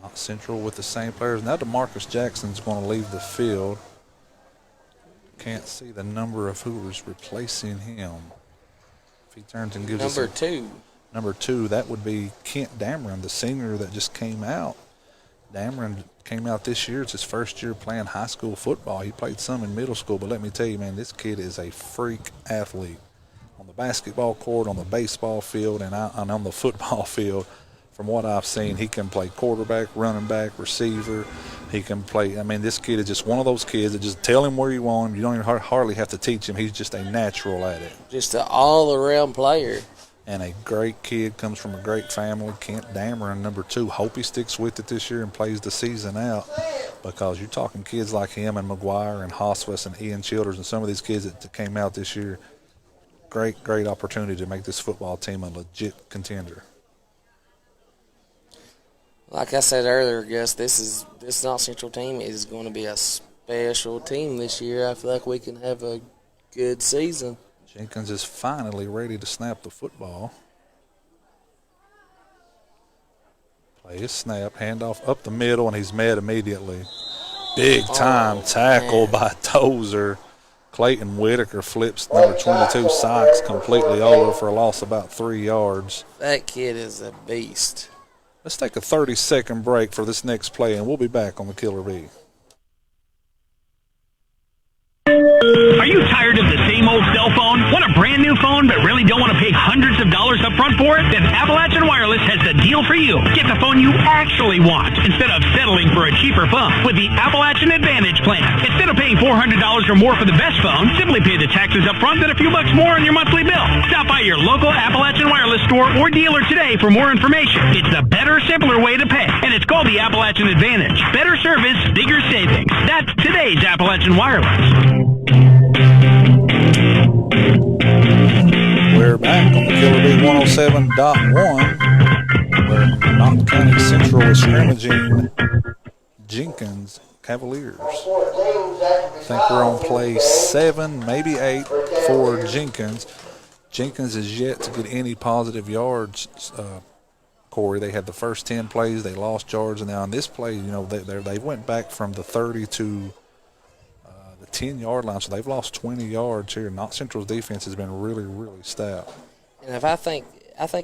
Knott Central with the same players. Now DeMarcus Jackson's going to leave the field. Can't see the number of who is replacing him. If he turns and gives Number 2. Number 2, that would be Kent Dameron, the senior that just came out. Dameron came out this year. It's his first year playing high school football. He played some in middle school, but let me tell you, man, this kid is a freak athlete. On the basketball court, on the baseball field, and on the football field. From what I've seen, he can play quarterback, running back, receiver. He can play. I mean, this kid is just one of those kids that just tell him where you want him. You don't even hardly have to teach him. He's just a natural at it. Just an all-around player. And a great kid, comes from a great family. Kent Dameron, number 2. Hope he sticks with it this year and plays the season out, because you're talking kids like him and McGuire and Hosfuss and Ian Childers and some of these kids that came out this year. Great, great opportunity to make this football team a legit contender. Like I said earlier, Gus, this Knott Central team is going to be a special team this year. I feel like we can have a good season. Jenkins is finally ready to snap the football. Play his snap, handoff up the middle, and he's met immediately. Big time tackle by Tozer. Clayton Whitaker flips number 22 Sykes completely over for a loss of about 3 yards. That kid is a beast. Let's take a 30-second break for this next play, and we'll be back on the Killer Bee. Are you tired of the same old cell phone? Want a brand new phone but really don't want to pay hundreds of dollars up front for it? Then Appalachian Wireless has the deal for you. Get the phone you actually want instead of settling for a cheaper phone with the Appalachian Advantage plan. Instead of paying $400 or more for the best phone, simply pay the taxes up front and a few bucks more on your monthly bill. Stop by your local Appalachian Wireless store or dealer today for more information. It's the better, simpler way to pay, and it's called the Appalachian Advantage. Better service, bigger savings. That's today's Appalachian Wireless. We're back on the Killer Bee 107.1, where Knott County Central is scrimmaging Jenkins Cavaliers. I think we're on play 7, maybe 8 for Jenkins. Jenkins is yet to get any positive yards, Corey. They had the first 10 plays, they lost yards, and now in this play, you know, they went back from the 30 to 10-yard line, so they've lost 20 yards here. Knott Central's defense has been really, really stout. And I think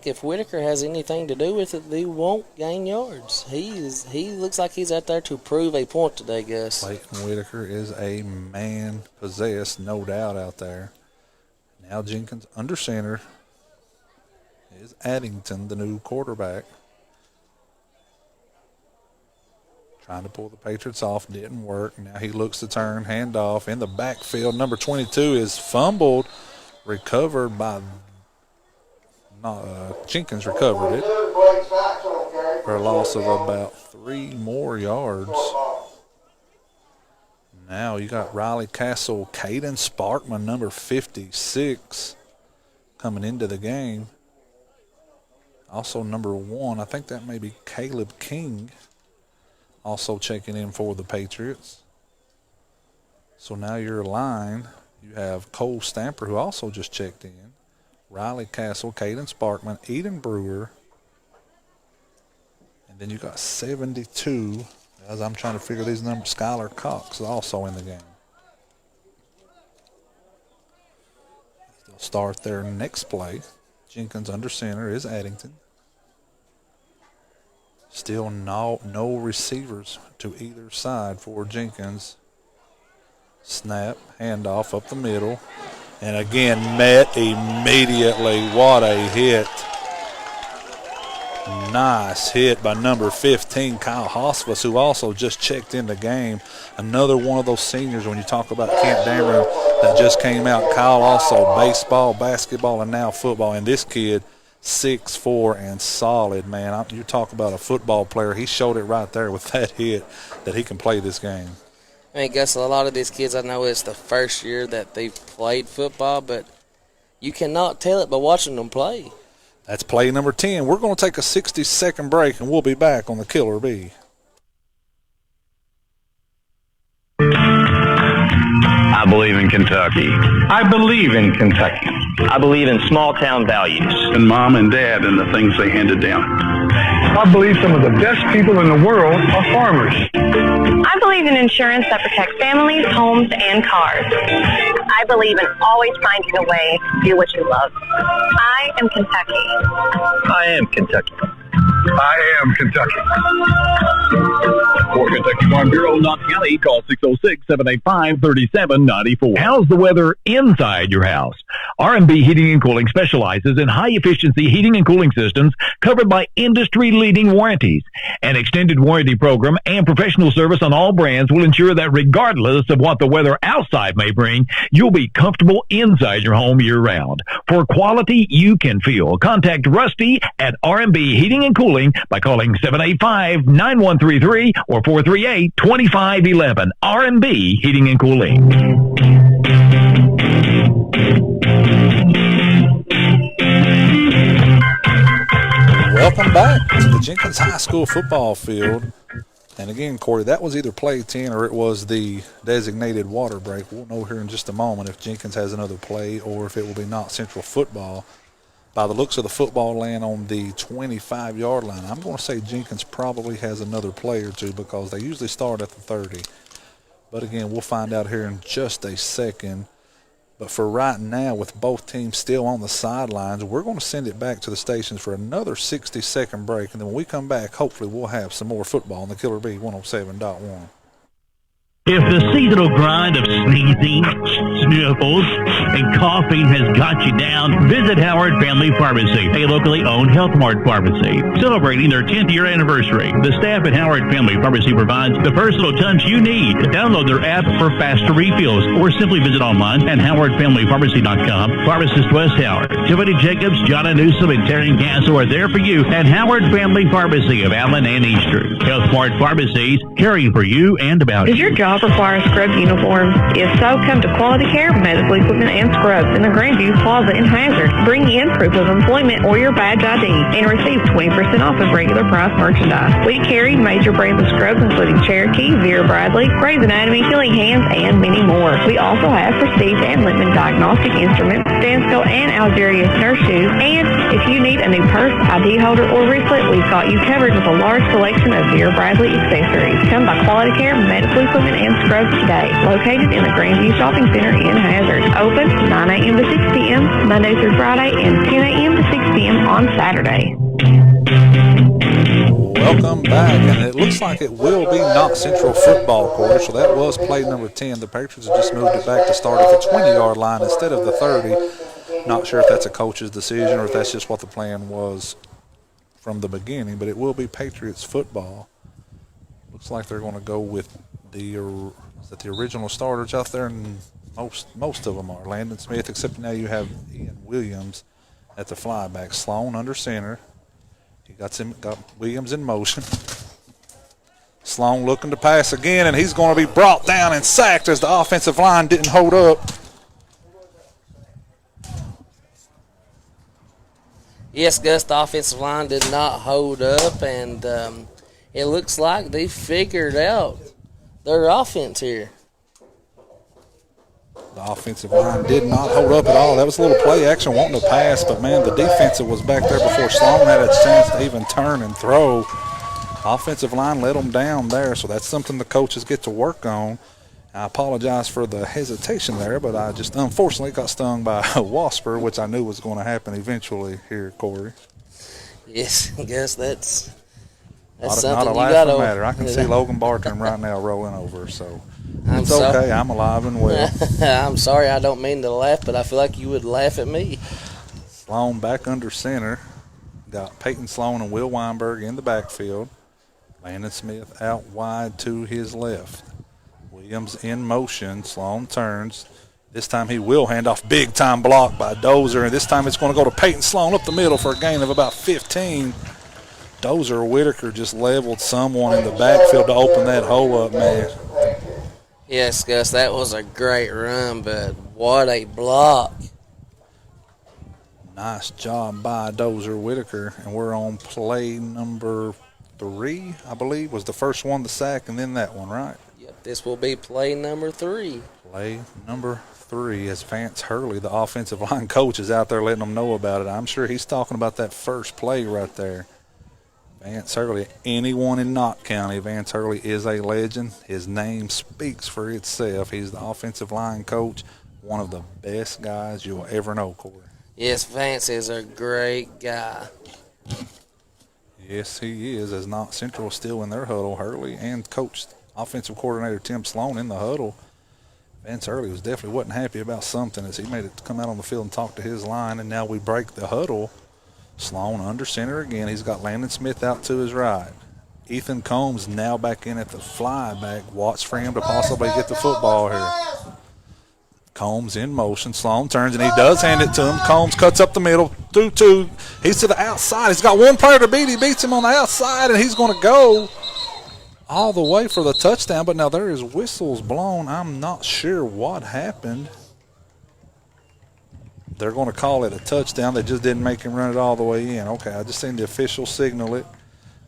if Whitaker has anything to do with it, they won't gain yards. He looks like he's out there to prove a point today, Gus. Clayton Whitaker is a man possessed, no doubt, out there. Now Jenkins under center is Addington, the new quarterback. Trying to pull the Patriots off, didn't work. Now he looks to turn, handoff in the backfield. Number 22 is fumbled, recovered by Jenkins recovered it for a loss of about 3 more yards. Now you got Riley Castle, Caden Sparkman, number 56, coming into the game. Also number 1, I think that may be Caleb King, also checking in for the Patriots. So now your line, you have Cole Stamper, who also just checked in, Riley Castle, Caden Sparkman, Eden Brewer, and then you got 72, as I'm trying to figure these numbers, Skylar Cox is also in the game. They'll start their next play. Jenkins under center is Addington. Still no receivers to either side for Jenkins. Snap, handoff up the middle. And again, met immediately. What a hit. Nice hit by number 15, Kyle Hosfus, who also just checked in the game. Another one of those seniors when you talk about Camp Dameron that just came out. Kyle also baseball, basketball, and now football. And this kid, 6'4" and solid, man. You talk about a football player. He showed it right there with that hit that he can play this game. I mean, Gus, a lot of these kids, I know it's the first year that they've played football, but you cannot tell it by watching them play. That's play number 10. We're going to take a 60-second break, and we'll be back on the Killer Bee. I believe in Kentucky. I believe in Kentucky. I believe in small town values. And mom and dad and the things they handed down. I believe some of the best people in the world are farmers. I believe in insurance that protects families, homes, and cars. I believe in always finding a way to do what you love. I am Kentucky. I am Kentucky. I am Kentucky. For Kentucky Farm Bureau, Knott County, call 606-785-3794. How's the weather inside your house? R&B Heating and Cooling specializes in high-efficiency heating and cooling systems covered by industry-leading warranties. An extended warranty program and professional service on all brands will ensure that regardless of what the weather outside may bring, you'll be comfortable inside your home year-round. For quality you can feel, contact Rusty at R&B Heating and Cooling by calling 785-9133 or 438-2511. R&B Heating and Cooling. Welcome back to the Jenkins High School football field. And again, Corey, that was either play 10 or it was the designated water break. We'll know here in just a moment if Jenkins has another play or if it will be Knott Central football. By the looks of the football laying on the 25-yard line, I'm going to say Jenkins probably has another play or two because they usually start at the 30. But again, we'll find out here in just a second. But for right now, with both teams still on the sidelines, we're going to send it back to the stations for another 60-second break. And then when we come back, hopefully we'll have some more football on the Killer Bee 107.1. If the seasonal grind of sneezing, sniffles, and coughing has got you down, visit Howard Family Pharmacy, a locally owned Health Mart pharmacy. Celebrating their 10th year anniversary, the staff at Howard Family Pharmacy provides the personal touch you need. Download their app for faster refills or simply visit online at howardfamilypharmacy.com. Pharmacist Wes Howard, Tiffany Jacobs, John Newsom, and Terry Gasso are there for you at Howard Family Pharmacy of Allen and Eastern. Health Mart Pharmacies, caring for you and about you. Does your job require a scrub uniform? If so, come to Quality Care Medical Equipment and Scrubs in the Grandview Plaza in Hazard. Bring in proof of employment or your badge ID and receive 20% off of regular price merchandise. We carry major brands of scrubs including Cherokee, Vera Bradley, Grey's Anatomy, Healing Hands, and many more. We also have Prestige and Littman diagnostic instruments, Stansco and Algeria nurse shoes, and if you need a new purse, ID holder, or wristlet, we've got you covered with a large selection of Vera Bradley accessories. Come by Quality Care Medical Equipment and Scrubs today, located in the Grandview Shopping Center in Hazard. Open 9 a.m. to 6 p.m. Monday through Friday and 10 a.m. to 6 p.m. on Saturday. Welcome back, and it looks like it will be Knott Central football, Corey. So that was play number 10. The Patriots have just moved it back to start at the 20-yard line instead of the 30. Not sure if that's a coach's decision or if that's just what the plan was from the beginning, but it will be Patriots football. Looks like they're going to go with the original starters out there, and most of them are. Landon Smith, except now you have Ian Williams at the flyback. Sloan under center. He got Williams in motion. Sloan looking to pass again, and he's going to be brought down and sacked as the offensive line didn't hold up. Yes, Gus, the offensive line did not hold up, and it looks like they figured out their offense here. The offensive line did not hold up at all. That was a little play action wanting to pass, but, man, the defensive was back there before Sloan had a chance to even turn and throw. Offensive line let them down there, so that's something the coaches get to work on. I apologize for the hesitation there, but I just unfortunately got stung by a wasper, which I knew was going to happen eventually here, Corey. Yes, I guess that's something not a laughing matter. I can see Logan Bartram right now rolling over, so it's okay. I'm alive and well. I'm sorry, I don't mean to laugh, but I feel like you would laugh at me. Sloan back under center. got Peyton Sloan and Will Weinberg in the backfield. Landon Smith out wide to his left. Williams in motion. Sloan turns. This time he will hand off, big-time block by Dozer, and this time it's going to go to Peyton Sloan up the middle for a gain of about 15. Dozer Whitaker just leveled someone in the backfield to open that hole up, man. Yes, Gus, that was a great run, but what a block. Nice job by Dozer Whitaker, and we're on play number 3, I believe, was the first one, the sack, and then that one, right? Yep, this will be play number 3. Play number 3 as Vance Hurley, the offensive line coach, is out there letting them know about it. I'm sure he's talking about that first play right there. Vance Hurley, anyone in Knott County, Vance Hurley is a legend. His name speaks for itself. He's the offensive line coach, one of the best guys you'll ever know, Corey. Yes, Vance is a great guy. Yes, he is, as Knott Central is still in their huddle. Hurley and coach, offensive coordinator Tim Sloan in the huddle. Vance Hurley wasn't happy about something as he made it come out on the field and talk to his line, and now we break the huddle. Sloan under center again. He's got Landon Smith out to his right. Ethan Combs now back in at the fly back. Watch for him to possibly get the football here. Combs in motion. Sloan turns, and he does hand it to him. Combs cuts up the middle. 2-2. He's to the outside. He's got one player to beat. He beats him on the outside, and he's going to go all the way for the touchdown. But now there is whistles blown. I'm not sure what happened. They're going to call it a touchdown. They just didn't make him run it all the way in. Okay, I just seen the official signal it.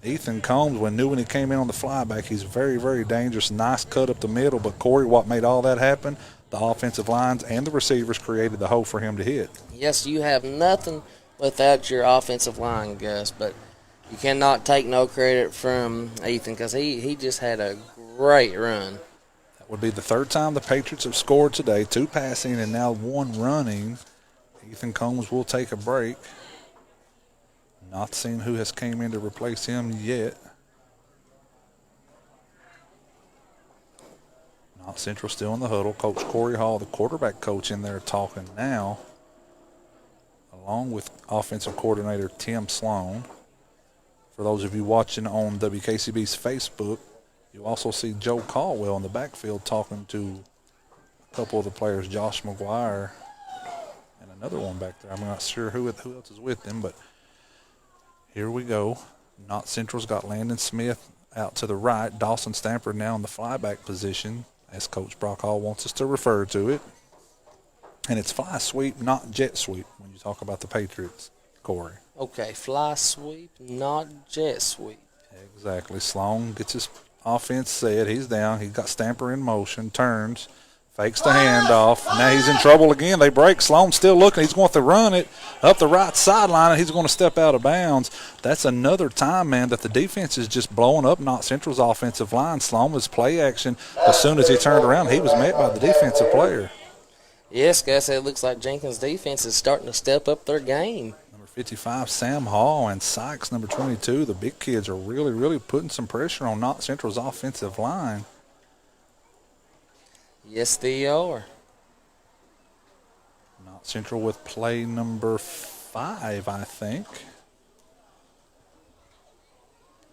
Ethan Combs, when he came in on the flyback, he's very, very dangerous. Nice cut up the middle. But, Corey, what made all that happen? The offensive lines and the receivers created the hole for him to hit. Yes, you have nothing without your offensive line, Gus, but you cannot take no credit from Ethan because he just had a great run. That would be the third time the Patriots have scored today, 2 passing and now 1 running. Ethan Combs will take a break. Not seeing who has came in to replace him yet. Knott Central still in the huddle. Coach Corey Hall, the quarterback coach, in there talking now, along with offensive coordinator Tim Sloan. For those of you watching on WKCB's Facebook, you also see Joe Caldwell in the backfield talking to a couple of the players, Josh McGuire and another one back there. I'm not sure who else is with them, but here we go. Knott Central's got Landon Smith out to the right. Dawson Stamper now in the flyback position, as Coach Brock Hall wants us to refer to it. And it's fly sweep, not jet sweep when you talk about the Patriots, Corey. Okay, fly sweep, not jet sweep. Exactly. Sloan gets his offense set. He's down. He's got Stamper in motion, turns, fakes the handoff. Now he's in trouble again. They break. Sloan's still looking. He's going to run it up the right sideline, and he's going to step out of bounds. That's another time, man, that the defense is just blowing up Knott Central's offensive line. Sloan was play action. As soon as he turned around, he was met by the defensive player. Yes, Gus, it looks like Jenkins' defense is starting to step up their game. Number 55, Sam Hall, and Sykes, number 22. The big kids are really, really putting some pressure on Knott Central's offensive line. Yes, they are. Knott Central with play number 5, I think.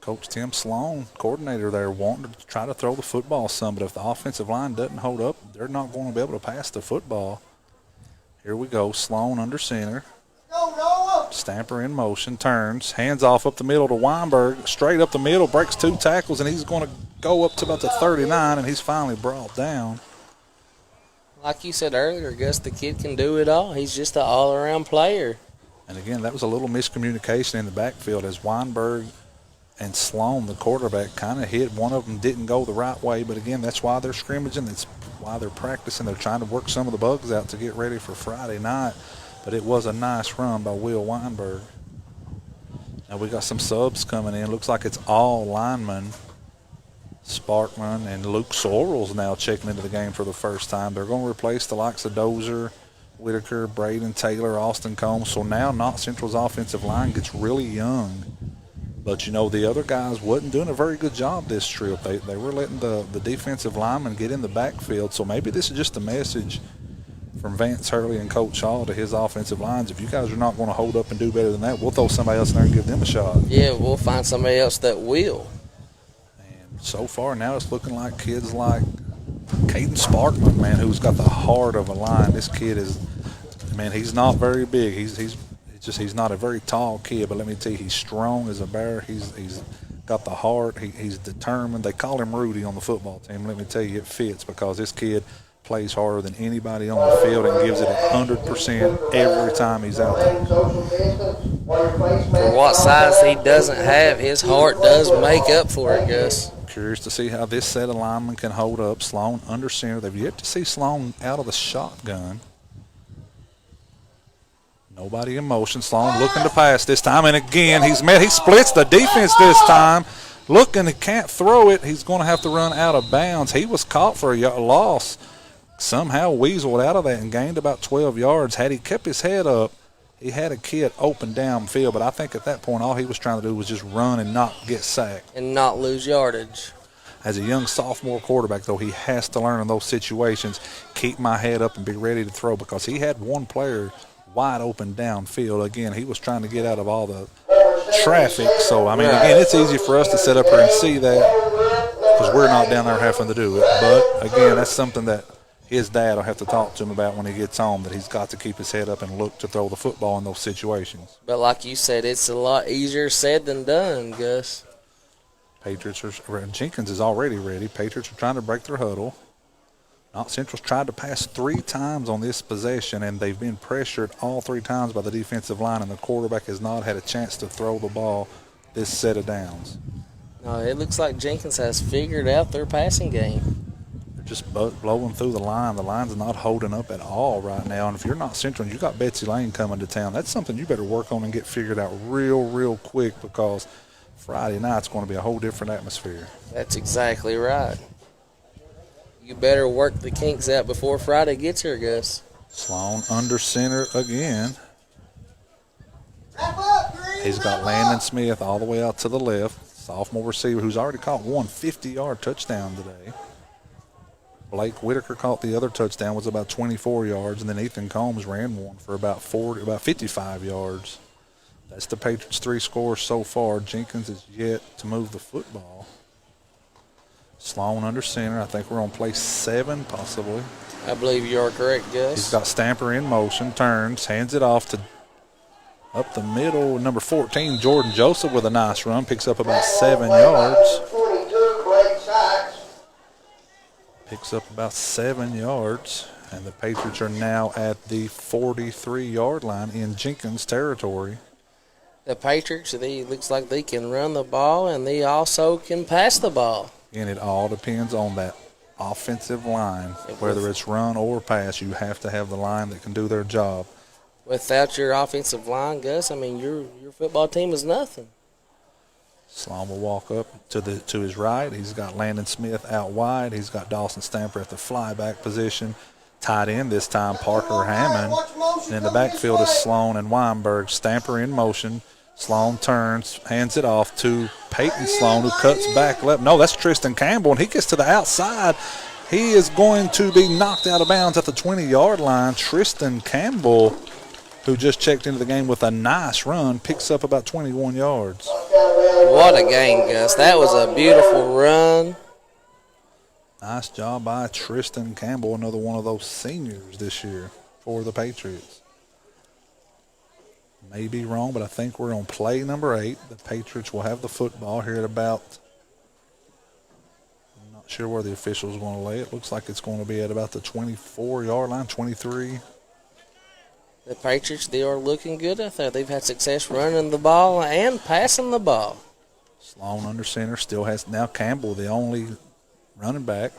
Coach Tim Sloan, coordinator there, wanting to try to throw the football some, but if the offensive line doesn't hold up, they're not going to be able to pass the football. Here we go. Sloan under center. Stamper in motion, turns, hands off up the middle to Weinberg, straight up the middle, breaks 2 tackles, and he's going to go up to about the 39, and he's finally brought down. Like you said earlier, Gus, the kid can do it all. He's just an all-around player. And again, that was a little miscommunication in the backfield as Weinberg and Sloan, the quarterback, kind of hit. One of them didn't go the right way, but again, that's why they're scrimmaging. That's why they're practicing. They're trying to work some of the bugs out to get ready for Friday night. But it was a nice run by Will Weinberg. Now we got some subs coming in. Looks like it's all linemen. Sparkman and Luke Sorrells now checking into the game for the first time. They're going to replace the likes of Dozer, Whitaker, Braden Taylor, Austin Combs. So now Knott Central's offensive line gets really young. But, you know, the other guys wasn't doing a very good job this trip. They were letting the defensive linemen get in the backfield. So maybe this is just a message from Vance Hurley and Coach Hall to his offensive lines, if you guys are not going to hold up and do better than that, we'll throw somebody else in there and give them a shot. Yeah, we'll find somebody else that will. And so far now it's looking like kids like Caden Sparkman, man, who's got the heart of a lion. This kid is, man, he's not very big. He's not a very tall kid, but let me tell you, he's strong as a bear. He's got the heart. He's determined. They call him Rudy on the football team. Let me tell you, it fits because this kid plays harder than anybody on the field and gives it 100% every time he's out there. For what size he doesn't have, his heart does make up for it, Gus. Curious to see how this set of linemen can hold up. Sloan under center. They've yet to see Sloan out of the shotgun. Nobody in motion. Sloan looking to pass this time. And again, he splits the defense this time. Looking, he can't throw it. He's going to have to run out of bounds. He was caught for a loss. Somehow weaseled out of that and gained about 12 yards. Had he kept his head up, he had a kid open downfield. But I think at that point, all he was trying to do was just run and not get sacked. And not lose yardage. As a young sophomore quarterback, though, he has to learn in those situations, keep my head up and be ready to throw, because he had one player wide open downfield. Again, he was trying to get out of all the traffic. So, I mean, again, it's easy for us to sit up here and see that because we're not down there having to do it. But, again, that's something that his dad will have to talk to him about when he gets home, that he's got to keep his head up and look to throw the football in those situations. But like you said, it's a lot easier said than done, Gus. Jenkins is already ready. Patriots are trying to break their huddle. Knott Central's tried to pass 3 times on this possession, and they've been pressured all 3 times by the defensive line, and the quarterback has not had a chance to throw the ball this set of downs. No, it looks like Jenkins has figured out their passing game. They're just blowing through the line. The line's not holding up at all right now, and if you're Knott Central and you got Betsy Lane coming to town, that's something you better work on and get figured out real quick, because Friday night's going to be a whole different atmosphere. That's exactly right. You better work the kinks out before Friday gets here, Gus. Sloan under center again. He's got Landon Smith all the way out to the left, sophomore receiver who's already caught one 50-yard touchdown today. Blake Whitaker caught the other touchdown, was about 24 yards, and then Ethan Combs ran one for about 55 yards. That's the Patriots' 3 scores so far. Jenkins is yet to move the football. Sloan under center. I think we're on play 7, possibly. I believe you are correct, Gus. He's got Stamper in motion, turns, hands it off to up the middle. Number 14, Jordan Joseph, with a nice run, picks up about 7 yards. Picks up about 7 yards, and the Patriots are now at the 43-yard line in Jenkins territory. The Patriots, they looks like they can run the ball, and they also can pass the ball. And it all depends on that offensive line. Whether it's run or pass, you have to have the line that can do their job. Without your offensive line, Gus, I mean, your football team is nothing. Sloan will walk up to his right. He's got Landon Smith out wide. He's got Dawson Stamper at the flyback position. Tight end this time, Parker Hammond. And in the backfield is Sloan and Weinberg. Stamper in motion. Sloan turns, hands it off to Peyton Sloan, who cuts back left. No, that's Tristan Campbell, and he gets to the outside. He is going to be knocked out of bounds at the 20-yard line. Tristan Campbell, who just checked into the game with a nice run, picks up about 21 yards. What a game, Gus. That was a beautiful run. Nice job by Tristan Campbell, another one of those seniors this year for the Patriots. May be wrong, but I think we're on play number 8. The Patriots will have the football here at about, I'm not sure where the officials are going to lay it. Looks like it's going to be at about the 24-yard line, 23. The Patriots, they are looking good out there. They've had success running the ball and passing the ball. Sloan under center, still has now Campbell, the only running back.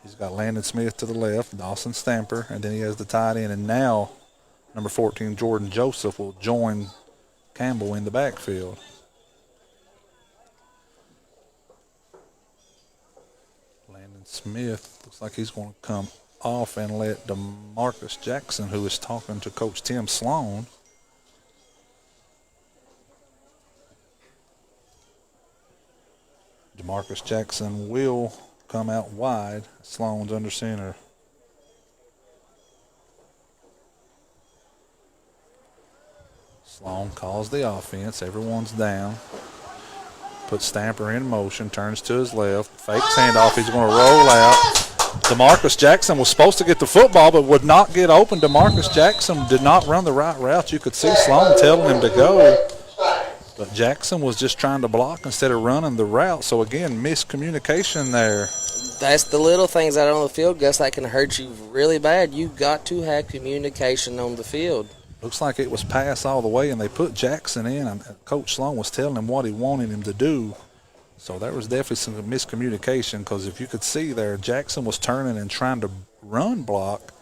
He's got Landon Smith to the left, Dawson Stamper, and then he has the tight end. And now number 14, Jordan Joseph, will join Campbell in the backfield. Landon Smith looks like he's going to come off and let DeMarcus Jackson, who is talking to Coach Tim Sloan. DeMarcus Jackson will come out wide. Sloan's under center. Sloan calls the offense. Everyone's down. Puts Stamper in motion, turns to his left, fakes handoff. He's going to roll out. DeMarcus Jackson was supposed to get the football but would not get open. DeMarcus Jackson did not run the right route. You could see Sloan telling him to go. But Jackson was just trying to block instead of running the route. So, again, miscommunication there. That's the little things out on the field, Gus, that can hurt you really bad. You got to have communication on the field. Looks like it was pass all the way, and they put Jackson in, and Coach Sloan was telling him what he wanted him to do. So there was definitely some miscommunication, because if you could see there, Jackson was turning and trying to run block,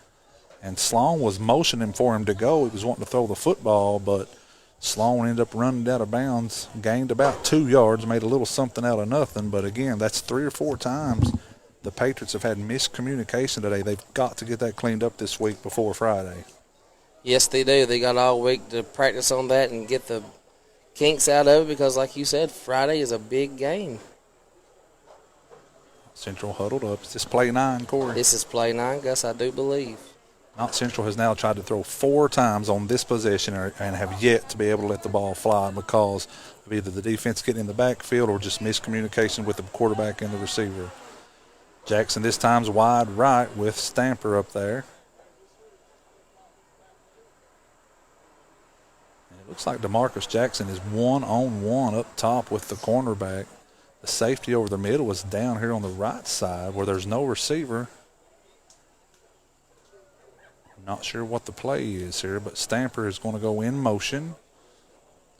and Sloan was motioning for him to go. He was wanting to throw the football, but Sloan ended up running out of bounds, gained about 2 yards, made a little something out of nothing. But, again, that's 3 or 4 times the Patriots have had miscommunication today. They've got to get that cleaned up this week before Friday. Yes, they do. They got all week to practice on that and get the kinks out of it because, like you said, Friday is a big game. Central huddled up. Is this play 9, Corey? This is play 9, Gus, I do believe. Knott Central has now tried to throw 4 times on this possession and have yet to be able to let the ball fly because of either the defense getting in the backfield or just miscommunication with the quarterback and the receiver. Jackson this time's wide right with Stamper up there. Looks like DeMarcus Jackson is one-on-one up top with the cornerback. The safety over the middle was down here on the right side where there's no receiver. I'm not sure what the play is here, but Stamper is going to go in motion.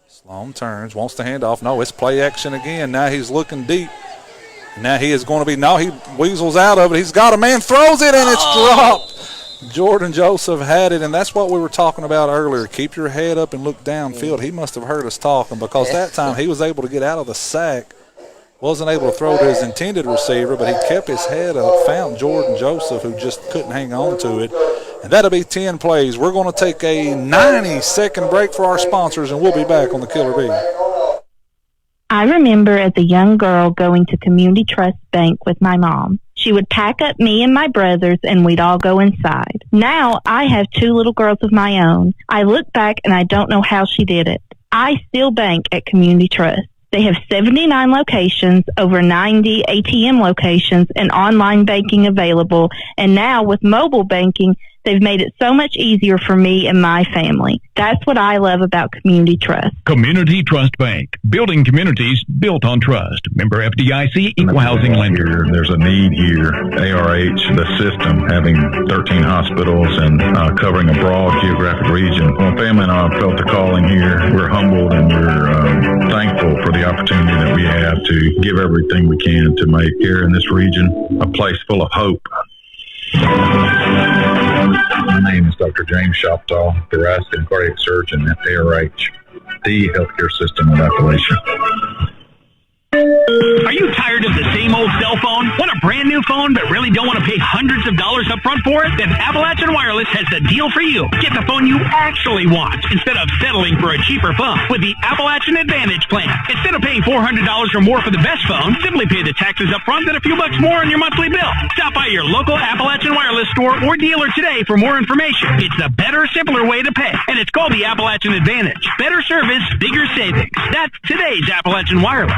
Sloan turns, wants to hand off. No, it's play action again. Now he's looking deep. Now he is going to be, no, he weasels out of it. He's got a man, throws it, and it's dropped. Jordan Joseph had it, and that's what we were talking about earlier. Keep your head up and look downfield. He must have heard us talking because that time he was able to get out of the sack. Wasn't able to throw to his intended receiver, but he kept his head up, found Jordan Joseph, who just couldn't hang on to it. And that'll be 10 plays. We're going to take a 90-second break for our sponsors, and we'll be back on the Killer Bee. I remember as a young girl going to Community Trust Bank with my mom. She would pack up me and my brothers, and we'd all go inside. Now I have 2 little girls of my own. I look back, and I don't know how she did it. I still bank at Community Trust. They have 79 locations, over 90 ATM locations, and online banking available. And now with mobile banking, they've made it so much easier for me and my family. That's what I love about Community Trust. Community Trust Bank, building communities built on trust. Member FDIC, equal housing lender. There's a need here. ARH, the system, having 13 hospitals and covering a broad geographic region. My family and I felt the calling here. We're humbled and we're thankful for the opportunity that we have to give everything we can to make here in this region a place full of hope. My name is Dr. James Shoptaw, thoracic and cardiac surgeon at ARH, the healthcare system of Appalachia. Are you tired of the same old cell phone? Want a brand new phone but really don't want to pay hundreds of dollars up front for it? Then Appalachian Wireless has the deal for you. Get the phone you actually want instead of settling for a cheaper phone with the Appalachian Advantage plan. Instead of paying $400 or more for the best phone, simply pay the taxes up front and a few bucks more on your monthly bill. Stop by your local Appalachian Wireless store or dealer today for more information. It's the better, simpler way to pay, and it's called the Appalachian Advantage. Better service, bigger savings. That's today's Appalachian Wireless.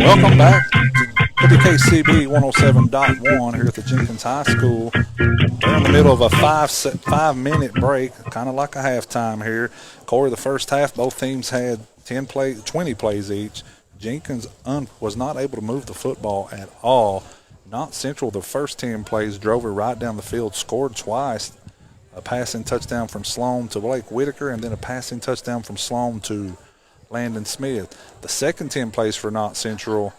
Welcome back to the KCB 107.1 here at the Jenkins High School. We're in the middle of a 5-minute break, kind of like a halftime here. Corey, the first half, both teams had 20 plays each. Jenkins was not able to move the football at all. Knott Central, the first 10 plays, drove it right down the field, scored twice. A passing touchdown from Sloan to Blake Whitaker, and then a passing touchdown from Sloan to Landon Smith. The second 10 plays for Knott Central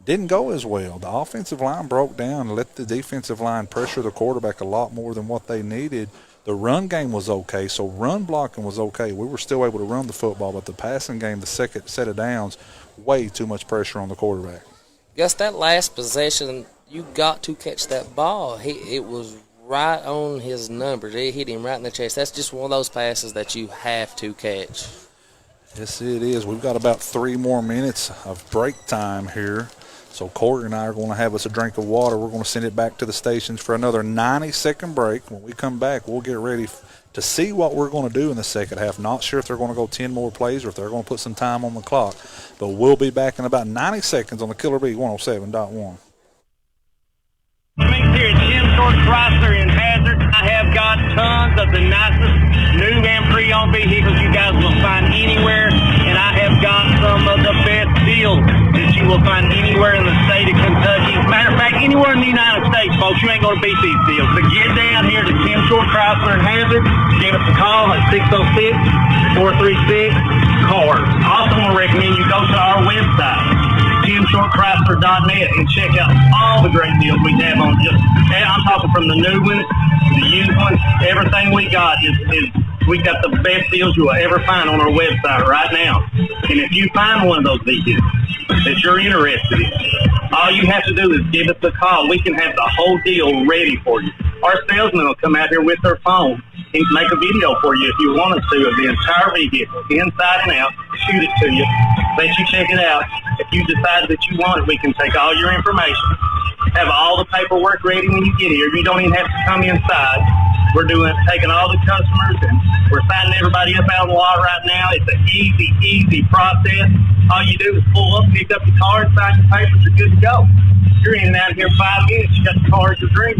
didn't go as well. The offensive line broke down and let the defensive line pressure the quarterback a lot more than what they needed. The run game was okay, so run blocking was okay. We were still able to run the football, but the passing game, the second set of downs, way too much pressure on the quarterback. Gus, that last possession, you got to catch that ball. It was right on his numbers. It hit him right in the chest. That's just one of those passes that you have to catch. Yes, it is. We've got about 3 more minutes of break time here. So Corey and I are going to have us a drink of water. We're going to send it back to the stations for another 90-second break. When we come back, we'll get ready to see what we're going to do in the second half. Not sure if they're going to go 10 more plays or if they're going to put some time on the clock. But we'll be back in about 90 seconds on the Killer Bee 107.1. Here at Jim Short Chrysler in Hazard, I have got tons of the nicest new and pre-owned vehicles you guys will find anywhere, and I have got some of the best deals that you will find anywhere in the state of Kentucky. Matter of fact, anywhere in the United States, folks, you ain't going to beat these deals. So get down here to Jim Short Chrysler in Hazard, give us a call at 606-436-CARS. Also, I recommend you go to our website, JimShortChrysler.net, and check out all the great deals we have on I'm talking from the new ones, the used ones, everything we got is we got the best deals you will ever find on our website right now. And if you find one of those vehicles that you're interested in, all you have to do is give us a call. We can have the whole deal ready for you. Our salesman will come out here with their phone and make a video for you if you want us to of the entire vehicle, inside and out, shoot it to you, let you check it out. If you decide that you want it, we can take all your information, have all the paperwork ready when you get here. You don't even have to come inside. We're taking all the customers and we're signing everybody up out on the lot right now. It's an easy process. All you do is pull up, pick up your card, sign your papers, you're good to go. You're in and out of here in 5 minutes. You got the car as your dream.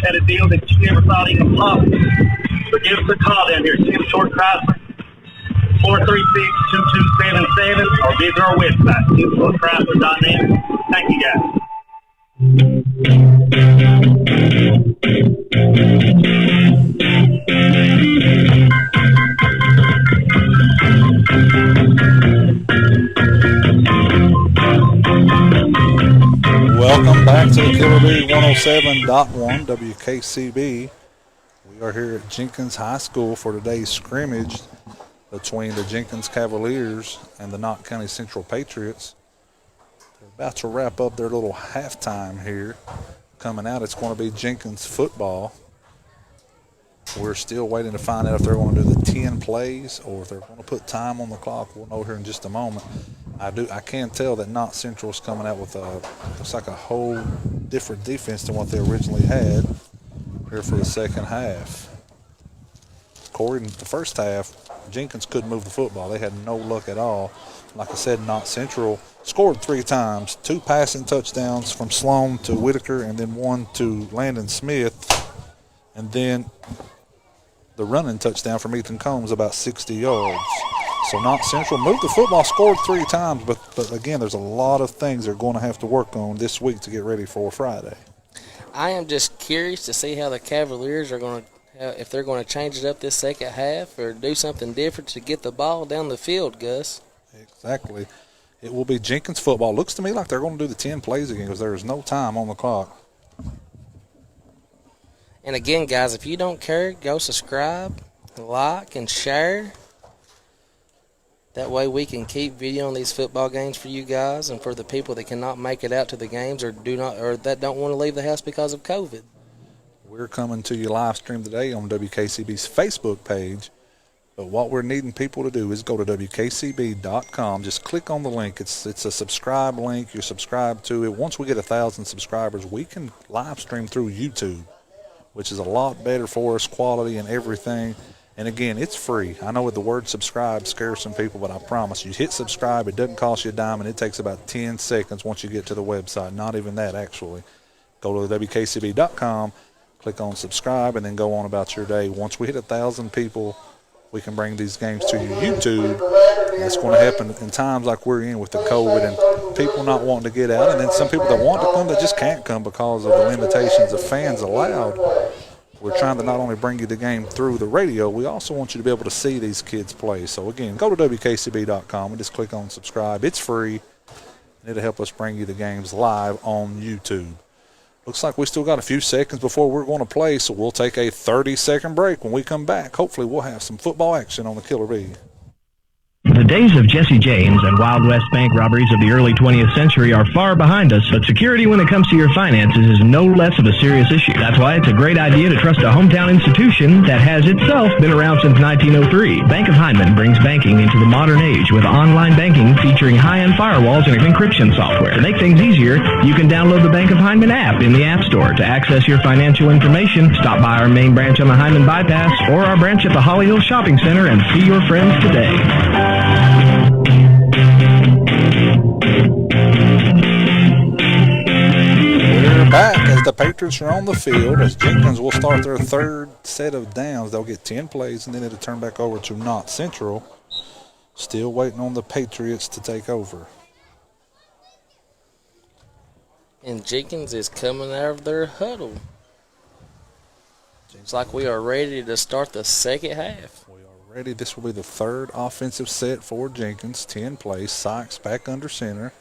At a deal that you never thought even possible. So give us a call down here at Jim Short Chrysler, 436-2277, or visit our website, JimShortChrysler.net. Thank you, guys. Welcome back to the Killer Bee 107.1 WKCB. We are here at Jenkins High School for today's scrimmage between the Jenkins Cavaliers and the Knott County Central Patriots. They're about to wrap up their little halftime here. Coming out, it's going to be Jenkins football. We're still waiting to find out if they're going to do the 10 plays or if they're going to put time on the clock. We'll know here in just a moment. I can tell that Knott Central is coming out with looks like a whole different defense than what they originally had here for the second half. Corey, in the first half, Jenkins couldn't move the football. They had no luck at all. Like I said, Knott Central scored 3 times, 2 passing touchdowns from Sloan to Whitaker and then 1 to Landon Smith. And then the running touchdown from Ethan Combs, about 60 yards. So Knott Central moved the football, scored 3 times, but again, there's a lot of things they're going to have to work on this week to get ready for Friday. I am just curious to see how the Cavaliers are going to, if they're going to change it up this second half or do something different to get the ball down the field, Gus. Exactly. It will be Jenkins football. Looks to me like they're going to do the 10 plays again because there is no time on the clock. And again, guys, if you don't care, go subscribe, like, and share. That way we can keep videoing these football games for you guys and for the people that cannot make it out to the games or that don't want to leave the house because of COVID. We're coming to you live stream today on WKCB's Facebook page. But what we're needing people to do is go to WKCB.com. Just click on the link. It's a subscribe link. You're subscribed to it. Once we get 1,000 subscribers, we can live stream through YouTube, which is a lot better for us, quality and everything. And again, it's free. I know the word subscribe scares some people, but I promise you, hit subscribe. It doesn't cost you a dime, and it takes about 10 seconds once you get to the website. Not even that, actually. Go to WKCB.com, click on subscribe, and then go on about your day. Once we hit 1,000 people, we can bring these games to your YouTube. And it's going to happen in times like we're in with the COVID and people not wanting to get out, and then some people that want to come that just can't come because of the limitations of fans allowed. We're trying to not only bring you the game through the radio, we also want you to be able to see these kids play. So, again, go to WKCB.com and just click on subscribe. It's free, and it'll help us bring you the games live on YouTube. Looks like we still got a few seconds before we're going to play, so we'll take a 30-second break. When we come back, hopefully we'll have some football action on the Killer Bee. The days of Jesse James and Wild West bank robberies of the early 20th century are far behind us, but security when it comes to your finances is no less of a serious issue. That's why it's a great idea to trust a hometown institution that has itself been around since 1903. Bank of Heinemann brings banking into the modern age with online banking featuring high-end firewalls and encryption software. To make things easier, you can download the Bank of Heinemann app in the App Store. To access your financial information, stop by our main branch on the Heinemann Bypass or our branch at the Holly Hill Shopping Center and see your friends today. We're back as the Patriots are on the field, as Jenkins will start their third set of downs. They'll get 10 plays, and then it'll turn back over to Knott Central. Still waiting on the Patriots to take over. And Jenkins is coming out of their huddle. It's like we are ready to start the second half. We are ready. This will be the third offensive set for Jenkins. 10 plays. Sykes back under center.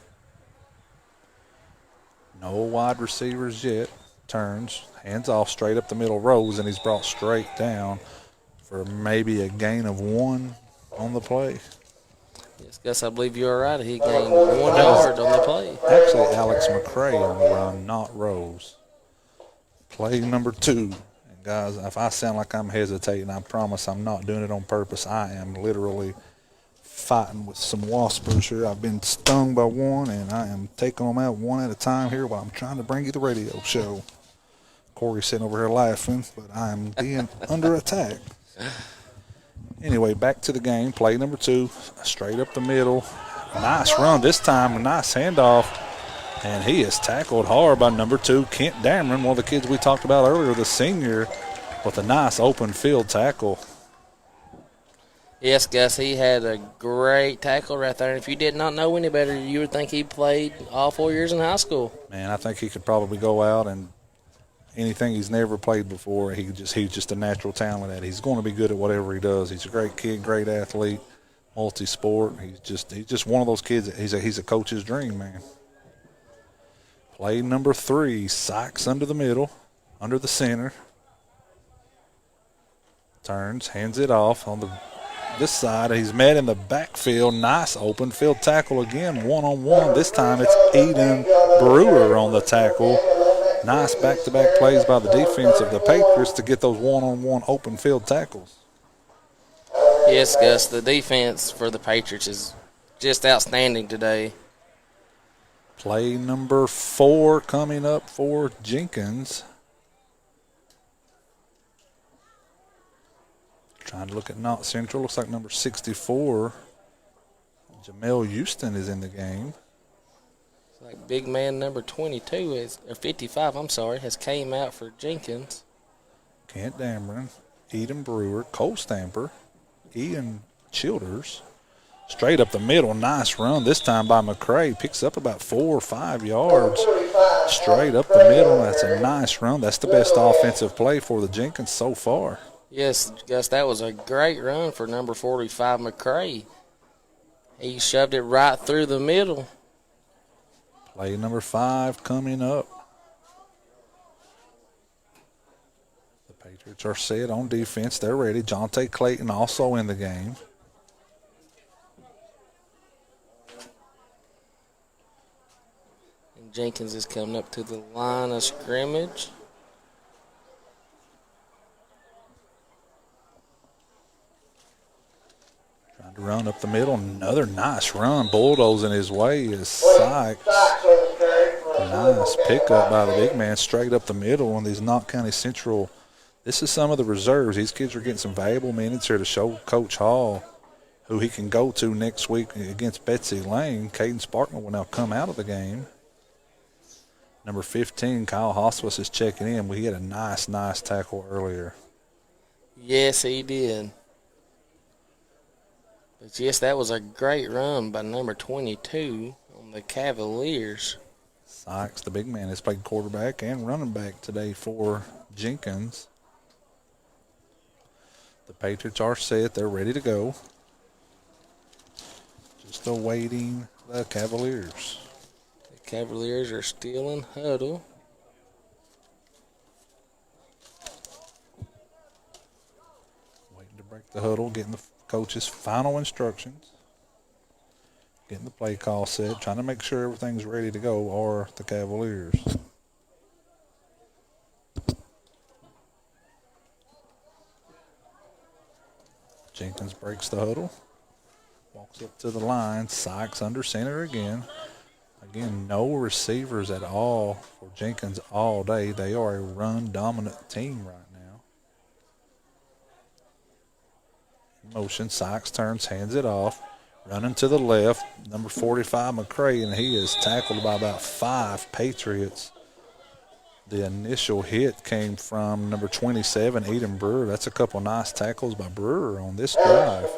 No wide receivers yet. Turns, hands off, straight up the middle, Rose, and he's brought straight down for maybe a gain of 1 on the play. Yes, Gus, I believe you're right. He gained 1 yard on the play. Actually, Alex McCray on the run, not Rose. Play number 2. And guys, if I sound like I'm hesitating, I promise I'm not doing it on purpose. I am literally fighting with some waspers here. I've been stung by one, and I am taking them out one at a time here while I'm trying to bring you the radio show. Corey's sitting over here laughing, but I am being under attack. Anyway, back to the game. Play number 2, straight up the middle. Nice run this time, a nice handoff. And he is tackled hard by number 2, Kent Dameron, one of the kids we talked about earlier, the senior, with a nice open field tackle. Yes, Gus, he had a great tackle right there. And if you did not know any better, you would think he played all 4 years in high school. Man, I think he could probably go out and anything he's never played before, he's just a natural talent at it. He's going to be good at whatever he does. He's a great kid, great athlete, multi-sport. He's just one of those kids. He's a coach's dream, man. Play number 3, Sykes under the middle, under the center. Turns, hands it off on this side. He's met in the backfield. Nice open field tackle again, one-on-one. This time it's Eden Brewer on the tackle. Nice back-to-back plays by the defense of the Patriots to get those one-on-one open field tackles. Yes, Gus, the defense for the Patriots is just outstanding today. Play number 4 coming up for Jenkins. Trying to look at Knott Central. Looks like number 64, Jamel Houston, is in the game. It's like big man number 22, or 55, has came out for Jenkins. Kent Dameron, Eden Brewer, Cole Stamper, Ian Childers. Straight up the middle, nice run this time by McCray. Picks up about 4 or 5 yards. Straight up the middle, that's a nice run. That's the best offensive play for the Jenkins so far. Yes, Gus, that was a great run for number 45, McCray. He shoved it right through the middle. Play number 5 coming up. The Patriots are set on defense. They're ready. Jonte Clayton also in the game. And Jenkins is coming up to the line of scrimmage. Trying to run up the middle. Another nice run. Bulldozing his way is Sykes. Nice pickup by the big man straight up the middle on these Knott County Central. This is some of the reserves. These kids are getting some valuable minutes here to show Coach Hall who he can go to next week against Betsy Lane. Caden Sparkman will now come out of the game. Number 15, Kyle Hospice, is checking in. He had a nice tackle earlier. Yes, he did. But, yes, that was a great run by number 22 on the Cavaliers. Sykes, the big man, has played quarterback and running back today for Jenkins. The Patriots are set. They're ready to go. Just awaiting the Cavaliers. The Cavaliers are still in huddle. Waiting to break the huddle, getting the coach's final instructions. Getting the play call set, trying to make sure everything's ready to go, are the Cavaliers. Jenkins breaks the huddle. Walks up to the line. Sykes under center again. Again, no receivers at all for Jenkins all day. They are a run-dominant team right now. In motion, Sykes turns, hands it off. Running to the left, number 45, McCray, and he is tackled by about 5 Patriots. The initial hit came from number 27, Eden Brewer. That's a couple nice tackles by Brewer on this drive.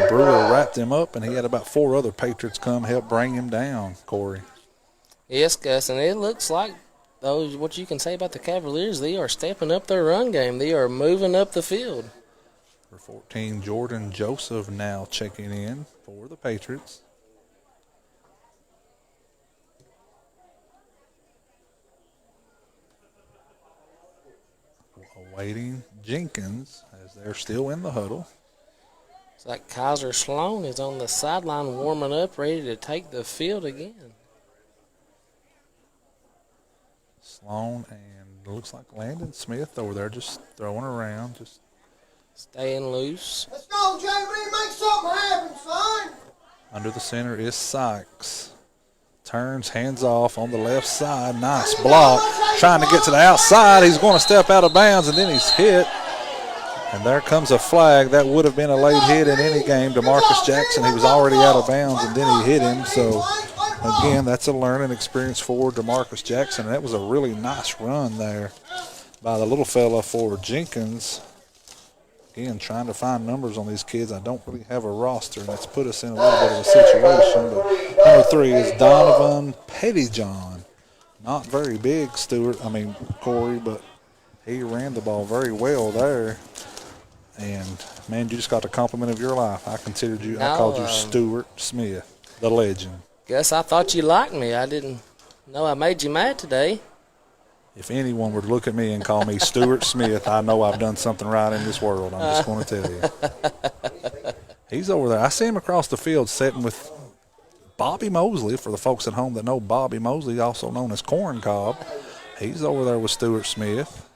Brewer wrapped him up, and he had about 4 other Patriots come help bring him down, Corey. Yes, Gus, and it looks like, what you can say about the Cavaliers, they are stepping up their run game. They are moving up the field. For 14, Jordan Joseph now checking in for the Patriots. Awaiting Jenkins as they're still in the huddle. It's like Kaiser Sloan is on the sideline warming up, ready to take the field again. Sloan and looks like Landon Smith over there just throwing around, just staying loose. Let's go, JB. Make something happen, son. Under the center is Sykes. Turns, hands off on the left side. Nice block. Trying to get to the outside. He's going to step out of bounds, and then he's hit. And there comes a flag. That would have been a late hit in any game. DeMarcus Jackson, he was already out of bounds, and then he hit him. So, again, that's a learning experience for DeMarcus Jackson. And that was a really nice run there by the little fella for Jenkins. Again, trying to find numbers on these kids. I don't really have a roster, and that's put us in a little bit of a situation. But number 3 is Donovan Pettyjohn. Not very big, Corey, but he ran the ball very well there. And, man, you just got the compliment of your life. I called you Stuart Smith, the legend. Guess I thought you liked me. I didn't know I made you mad today. If anyone were to look at me and call me Stuart Smith, I know I've done something right in this world. I'm just going to tell you. He's over there. I see him across the field sitting with Bobby Mosley, for the folks at home that know Bobby Mosley, also known as Corn Cob. He's over there with Stuart Smith.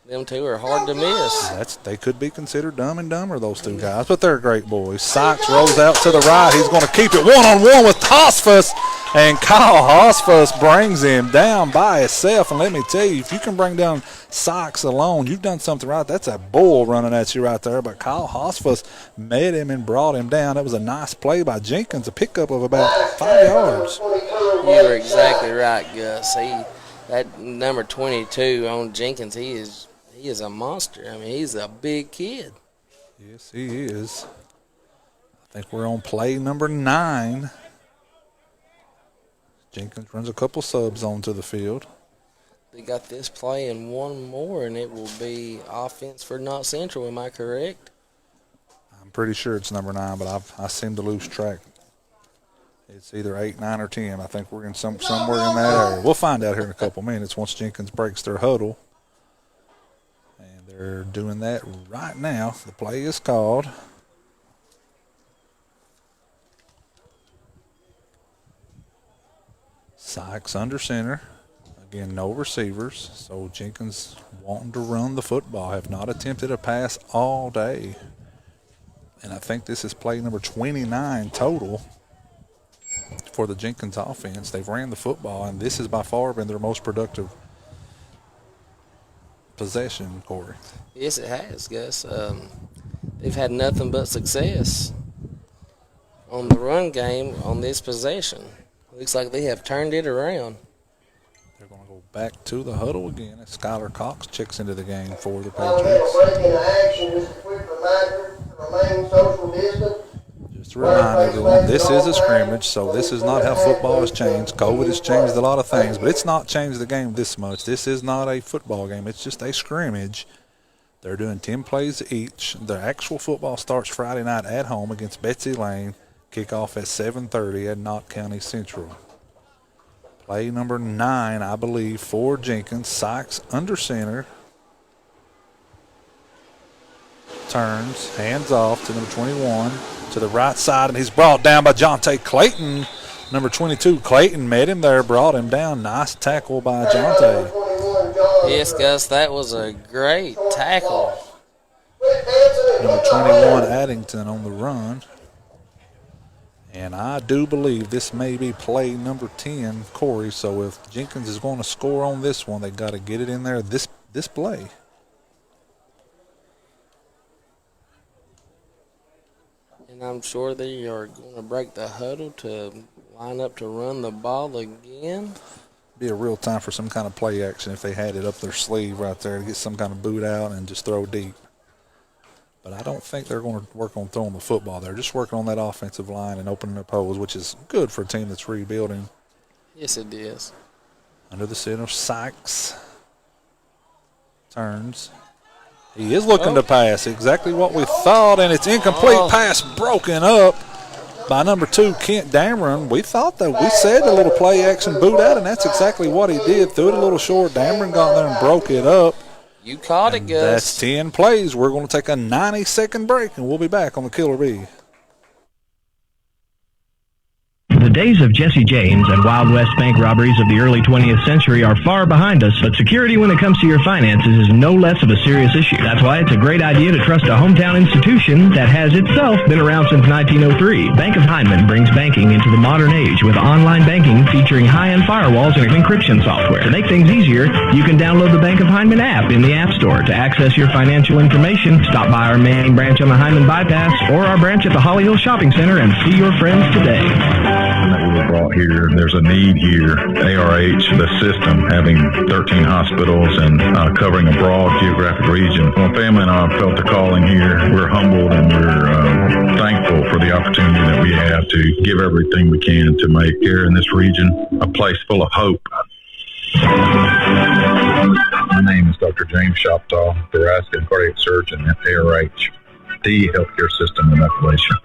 Them two are hard to miss. They could be considered dumb and dumber, those two guys, but they're great boys. Sykes rolls out to the right. He's going to keep it one-on-one with Hosfus, and Kyle Hosfus brings him down by himself. And let me tell you, if you can bring down Sykes alone, you've done something right. That's a bull running at you right there, but Kyle Hosfus met him and brought him down. That was a nice play by Jenkins, a pickup of about 5 yards. You're exactly right, Gus. That number 22 on Jenkins, he is a monster. I mean, he's a big kid. Yes, he is. I think we're on play number 9. Jenkins runs a couple subs onto the field. They got this play and one more, and it will be offense for Knott Central. Am I correct? I'm pretty sure it's number 9, but I seem to lose track. It's either 8, 9, or 10. I think we're in somewhere in that area. We'll find out here in a couple minutes once Jenkins breaks their huddle. And they're doing that right now. The play is called. Sykes under center. Again, no receivers. So Jenkins wanting to run the football. Have not attempted a pass all day. And I think this is play number 29 total for the Jenkins offense. They've ran the football, and this has by far been their most productive possession, Corey. Yes, it has, Gus. They've had nothing but success on the run game on this possession. Looks like they have turned it around. They're going to go back to the huddle again as Skylar Cox checks into the game for the Patriots. Just a quick reminder to remain social distance. Just to remind everyone, this is a scrimmage, so this is not how football has changed. COVID has changed a lot of things, but it's not changed the game this much. This is not a football game. It's just a scrimmage. They're doing 10 plays each. The actual football starts Friday night at home against Betsy Lane. Kickoff at 7:30 at Knott County Central. Play number 9, I believe, for Jenkins. Sykes under center. Turns, hands off to number 21. to the right side, and he's brought down by Jonte Clayton. Number 22, Clayton met him there, brought him down. Nice tackle by Jonte. Yes, Gus, that was a great tackle. Number 21, Addington on the run. And I do believe this may be play number 10, Corey. So if Jenkins is going to score on this one, they got to get it in there this play. And I'm sure they are going to break the huddle to line up to run the ball again. Be a real time for some kind of play action if they had it up their sleeve right there to get some kind of boot out and just throw deep. But I don't think they're going to work on throwing the football. They're just working on that offensive line and opening up holes, which is good for a team that's rebuilding. Yes, it is. Under the center, Sykes turns. He is looking to pass. Exactly what we thought, and it's incomplete. Pass broken up by number 2, Kent Dameron. We thought that we said a little play action boot out, and that's exactly what he did. Threw it a little short. Dameron got there and broke it up. You caught it, Gus. That's 10 plays. We're going to take a 90-second break, and we'll be back on the Killer Bee. The days of Jesse James and Wild West bank robberies of the early 20th century are far behind us, but security when it comes to your finances is no less of a serious issue. That's why it's a great idea to trust a hometown institution that has itself been around since 1903. Bank of Hindman brings banking into the modern age with online banking featuring high-end firewalls and encryption software. To make things easier, you can download the Bank of Hindman app in the App Store to access your financial information. Stop by our main branch on the Hindman Bypass or our branch at the Holly Hill Shopping Center and see your friends today. That we were brought here. There's a need here. ARH, the system, having 13 hospitals and covering a broad geographic region. My family and I felt the calling here. We're humbled and we're thankful for the opportunity that we have to give everything we can to make here in this region a place full of hope. My name is Dr. James Shoptaw, thoracic and cardiac surgeon at ARH, the healthcare system in Appalachia.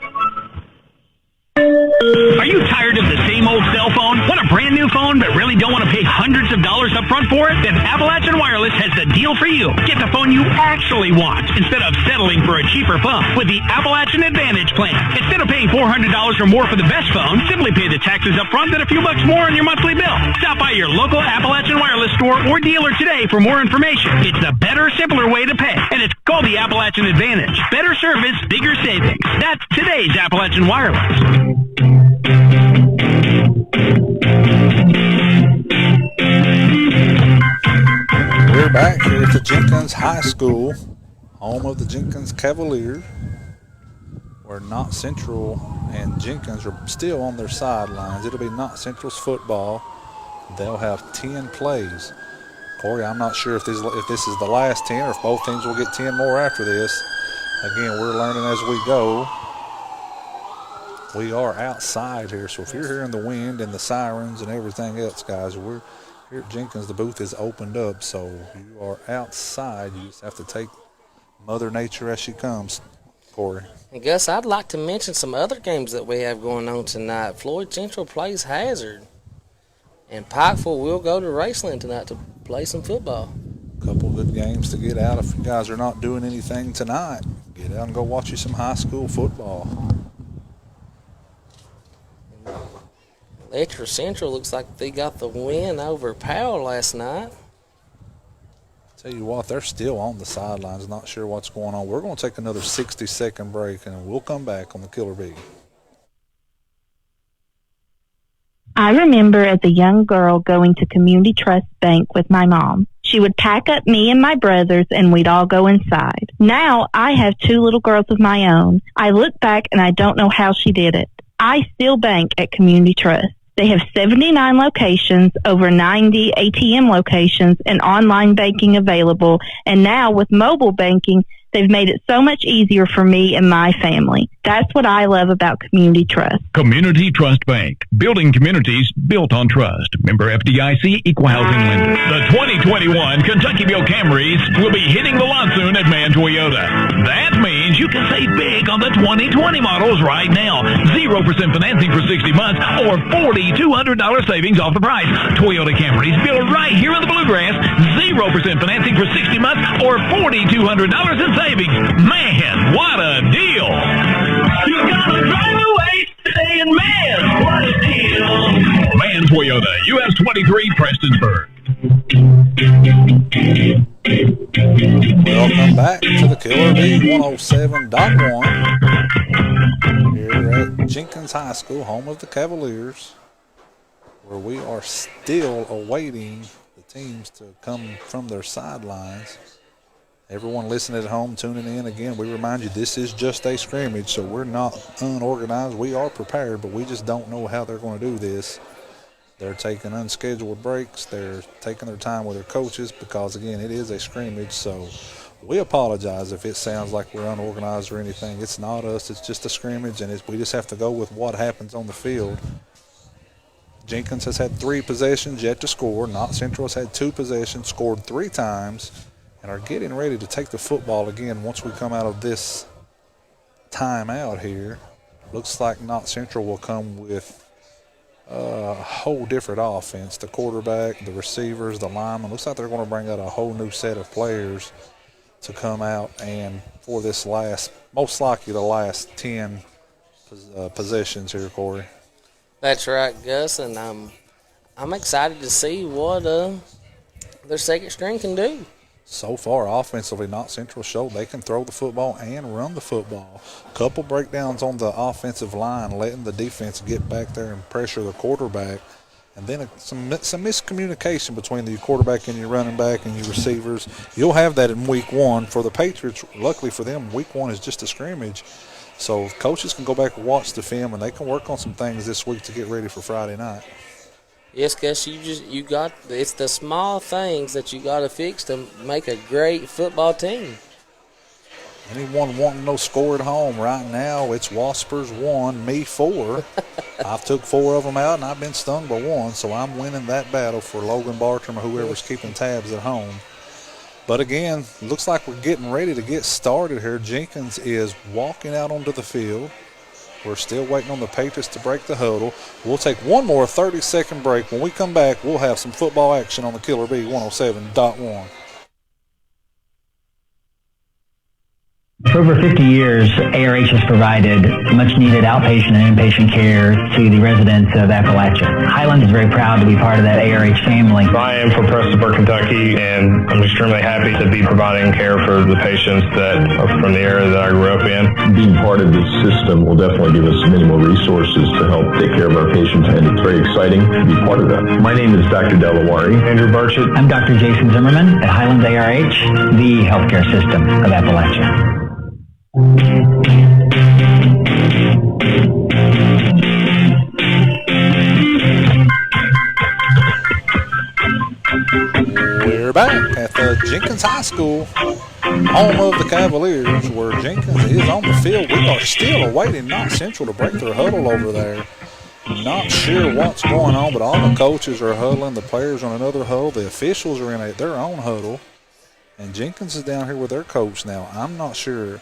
Are you tired of the same old cell phone? Want a brand new phone but really don't want to pay hundreds of dollars up front for it? Then Appalachian Wireless has the deal for you. Get the phone you actually want instead of settling for a cheaper phone with the Appalachian Advantage plan. Instead of paying $400 or more for the best phone, simply pay the taxes up front and a few bucks more on your monthly bill. Stop by your local Appalachian Wireless store or dealer today for more information. It's a better, simpler way to pay, and it's called the Appalachian Advantage. Better service, bigger savings. That's today's Appalachian Wireless. We're back here at the Jenkins High School, home of the Jenkins Cavaliers, where Knott Central and Jenkins are still on their sidelines. It'll be Knott Central's football. They'll have 10 plays. Corey, I'm not sure if this is the last 10 or if both teams will get 10 more after this. Again, we're learning as we go. We are outside here, so if you're hearing the wind and the sirens and everything else, guys, we're here at Jenkins. The booth is opened up, so you are outside. You just have to take Mother Nature as she comes, Corey. And Gus, I'd like to mention some other games that we have going on tonight. Floyd Central plays Hazard, and Pikeville will go to Raceland tonight to play some football. Couple good games to get out. If you guys are not doing anything tonight, get out and go watch you some high school football. Letcher Central looks like they got the win over Powell last night. Tell you what, they're still on the sidelines, not sure what's going on. We're going to take another 60-second break, and we'll come back on the Killer Bee. I remember as a young girl going to Community Trust Bank with my mom. She would pack up me and my brothers, and we'd all go inside. Now I have 2 little girls of my own. I look back, and I don't know how she did it. I still bank at Community Trust. They have 79 locations, over 90 ATM locations, and online banking available. And now with mobile banking, they've made it so much easier for me and my family. That's what I love about Community Trust. Community Trust Bank. Building communities built on trust. Member FDIC, Equal Housing Lender. The 2021 Kentuckyville Camrys will be hitting the lot soon at Man Toyota. That means you can save big on the 2020 models right now. 0% financing for 60 months or $4,200 savings off the price. Toyota Camrys built right here in the Bluegrass. 0% financing for 60 months or $4,200 in savings. Man, what a deal! You gotta Prestonsburg. Welcome back to the Killer Bee 107.1 here at Jenkins High School, home of the Cavaliers, where we are still awaiting the teams to come from their sidelines. Everyone listening at home, tuning in, again, we remind you this is just a scrimmage, so we're not unorganized. We are prepared, but we just don't know how they're going to do this. They're taking unscheduled breaks. They're taking their time with their coaches because, again, it is a scrimmage. So we apologize if it sounds like we're unorganized or anything. It's not us. It's just a scrimmage, and we just have to go with what happens on the field. Jenkins has had 3 possessions yet to score. Knott Central has had 2 possessions, scored 3 times, and are getting ready to take the football again once we come out of this timeout here. Looks like Knott Central will come with a whole different offense. The quarterback, the receivers, the linemen. Looks like they're going to bring out a whole new set of players to come out and for this most likely the last 10 possessions here, Corey. That's right, Gus, and I'm excited to see what their second string can do. So far, offensively, Knott Central showed they can throw the football and run the football. Couple breakdowns on the offensive line, letting the defense get back there and pressure the quarterback. And then some miscommunication between the quarterback and your running back and your receivers. You'll have that in week 1. For the Patriots, luckily for them, week 1 is just a scrimmage. So coaches can go back and watch the film, and they can work on some things this week to get ready for Friday night. Yes, Gus, it's the small things that you got to fix to make a great football team. Anyone wanting no score at home right now, it's Waspers 1, me 4. I've took 4 of them out, and I've been stung by 1, so I'm winning that battle for Logan Bartram or whoever's keeping tabs at home. But again, looks like we're getting ready to get started here. Jenkins is walking out onto the field. We're still waiting on the Patriots to break the huddle. We'll take one more 30-second break. When we come back, we'll have some football action on the Killer Bee 107.1. For over 50 years, ARH has provided much-needed outpatient and inpatient care to the residents of Appalachia. Highland is very proud to be part of that ARH family. I am from Prestonsburg, Kentucky, and I'm extremely happy to be providing care for the patients that are from the area that I grew up in. Being part of this system will definitely give us many more resources to help take care of our patients, and it's very exciting to be part of that. My name is Dr. Delaware. Andrew Burchett. I'm Dr. Jason Zimmerman at Highland ARH, the healthcare system of Appalachia. We're back at the Jenkins High School, home of the Cavaliers, where Jenkins is on the field. We are still awaiting Knott Central to break their huddle over there. Not sure what's going on, but all the coaches are huddling, the players on another huddle, the officials are in their own huddle, and Jenkins is down here with their coach now. I'm not sure.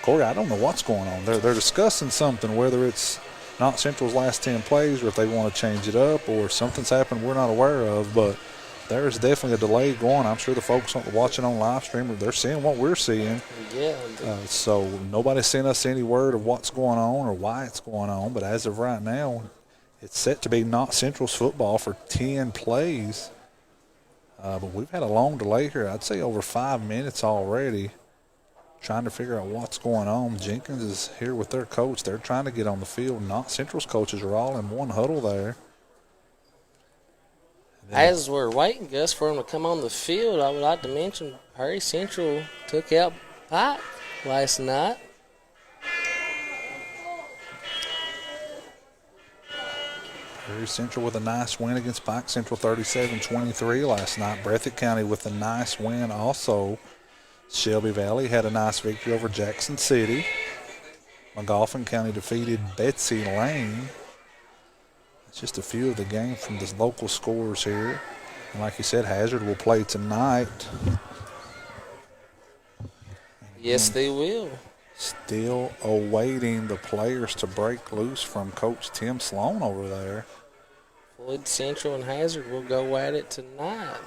Corey, I don't know what's going on. They're discussing something, whether it's Knott Central's last 10 plays or if they want to change it up or something's happened we're not aware of, but there's definitely a delay going. I'm sure the folks watching on live stream, they're seeing what we're seeing. Yeah. So nobody's sent us any word of what's going on or why it's going on, but as of right now, it's set to be Knott Central's football for 10 plays. But we've had a long delay here. I'd say over 5 minutes already, trying to figure out what's going on. Jenkins is here with their coach. They're trying to get on the field. Knott Central's coaches are all in one huddle there. As we're waiting, Gus, for him to come on the field, I would like to mention Perry Central took out Pike last night. Perry Central with a nice win against Pike Central, 37-23 last night. Breathitt County with a nice win also. Shelby Valley had a nice victory over Jackson City. Magoffin County defeated Betsy Lane. It's just a few of the games from the local scores here. And like you said, Hazard will play tonight. Yes, they will. Still awaiting the players to break loose from Coach Tim Sloan over there. Floyd Central and Hazard will go at it tonight.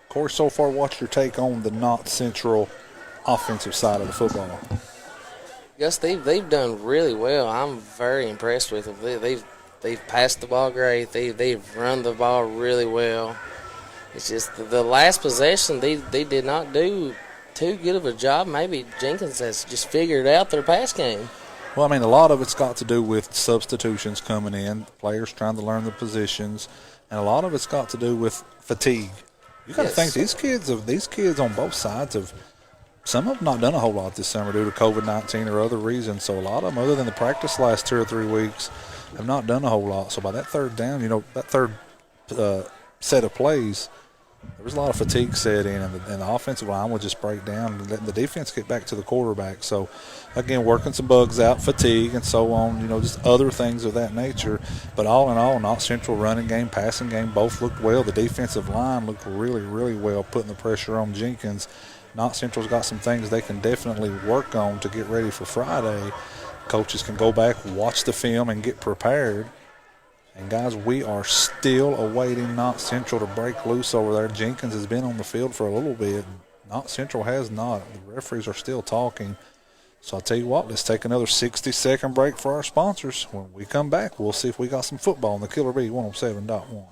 Of course, so far, what's your take on the Knott Central offensive side of the football? Yes, they've done really well. I'm very impressed with them. they've passed the ball great. They've run the ball really well. It's just the last possession they did not do too good of a job. Maybe Jenkins has just figured out their pass game. Well, I mean, a lot of it's got to do with substitutions coming in, players trying to learn the positions, and a lot of it's got to do with fatigue. You got to think these kids on both sides have. Some of them not done a whole lot this summer due to COVID-19 or other reasons. So a lot of them, other than the practice last 2 or 3 weeks, have not done a whole lot. So by that third down, that third set of plays, there was a lot of fatigue set in, and the offensive line would just break down and let the defense get back to the quarterback. So, again, working some bugs out, fatigue, and so on, just other things of that nature. But all in all, Knott Central running game, passing game, both looked well. The defensive line looked really, really well, putting the pressure on Jenkins. Knott Central's got some things they can definitely work on to get ready for Friday. Coaches can go back, watch the film, and get prepared. And, guys, we are still awaiting Knott Central to break loose over there. Jenkins has been on the field for a little bit. Knott Central has not. The referees are still talking. So I'll tell you what, let's take another 60-second break for our sponsors. When we come back, we'll see if we got some football on the Killer Bee 107.1.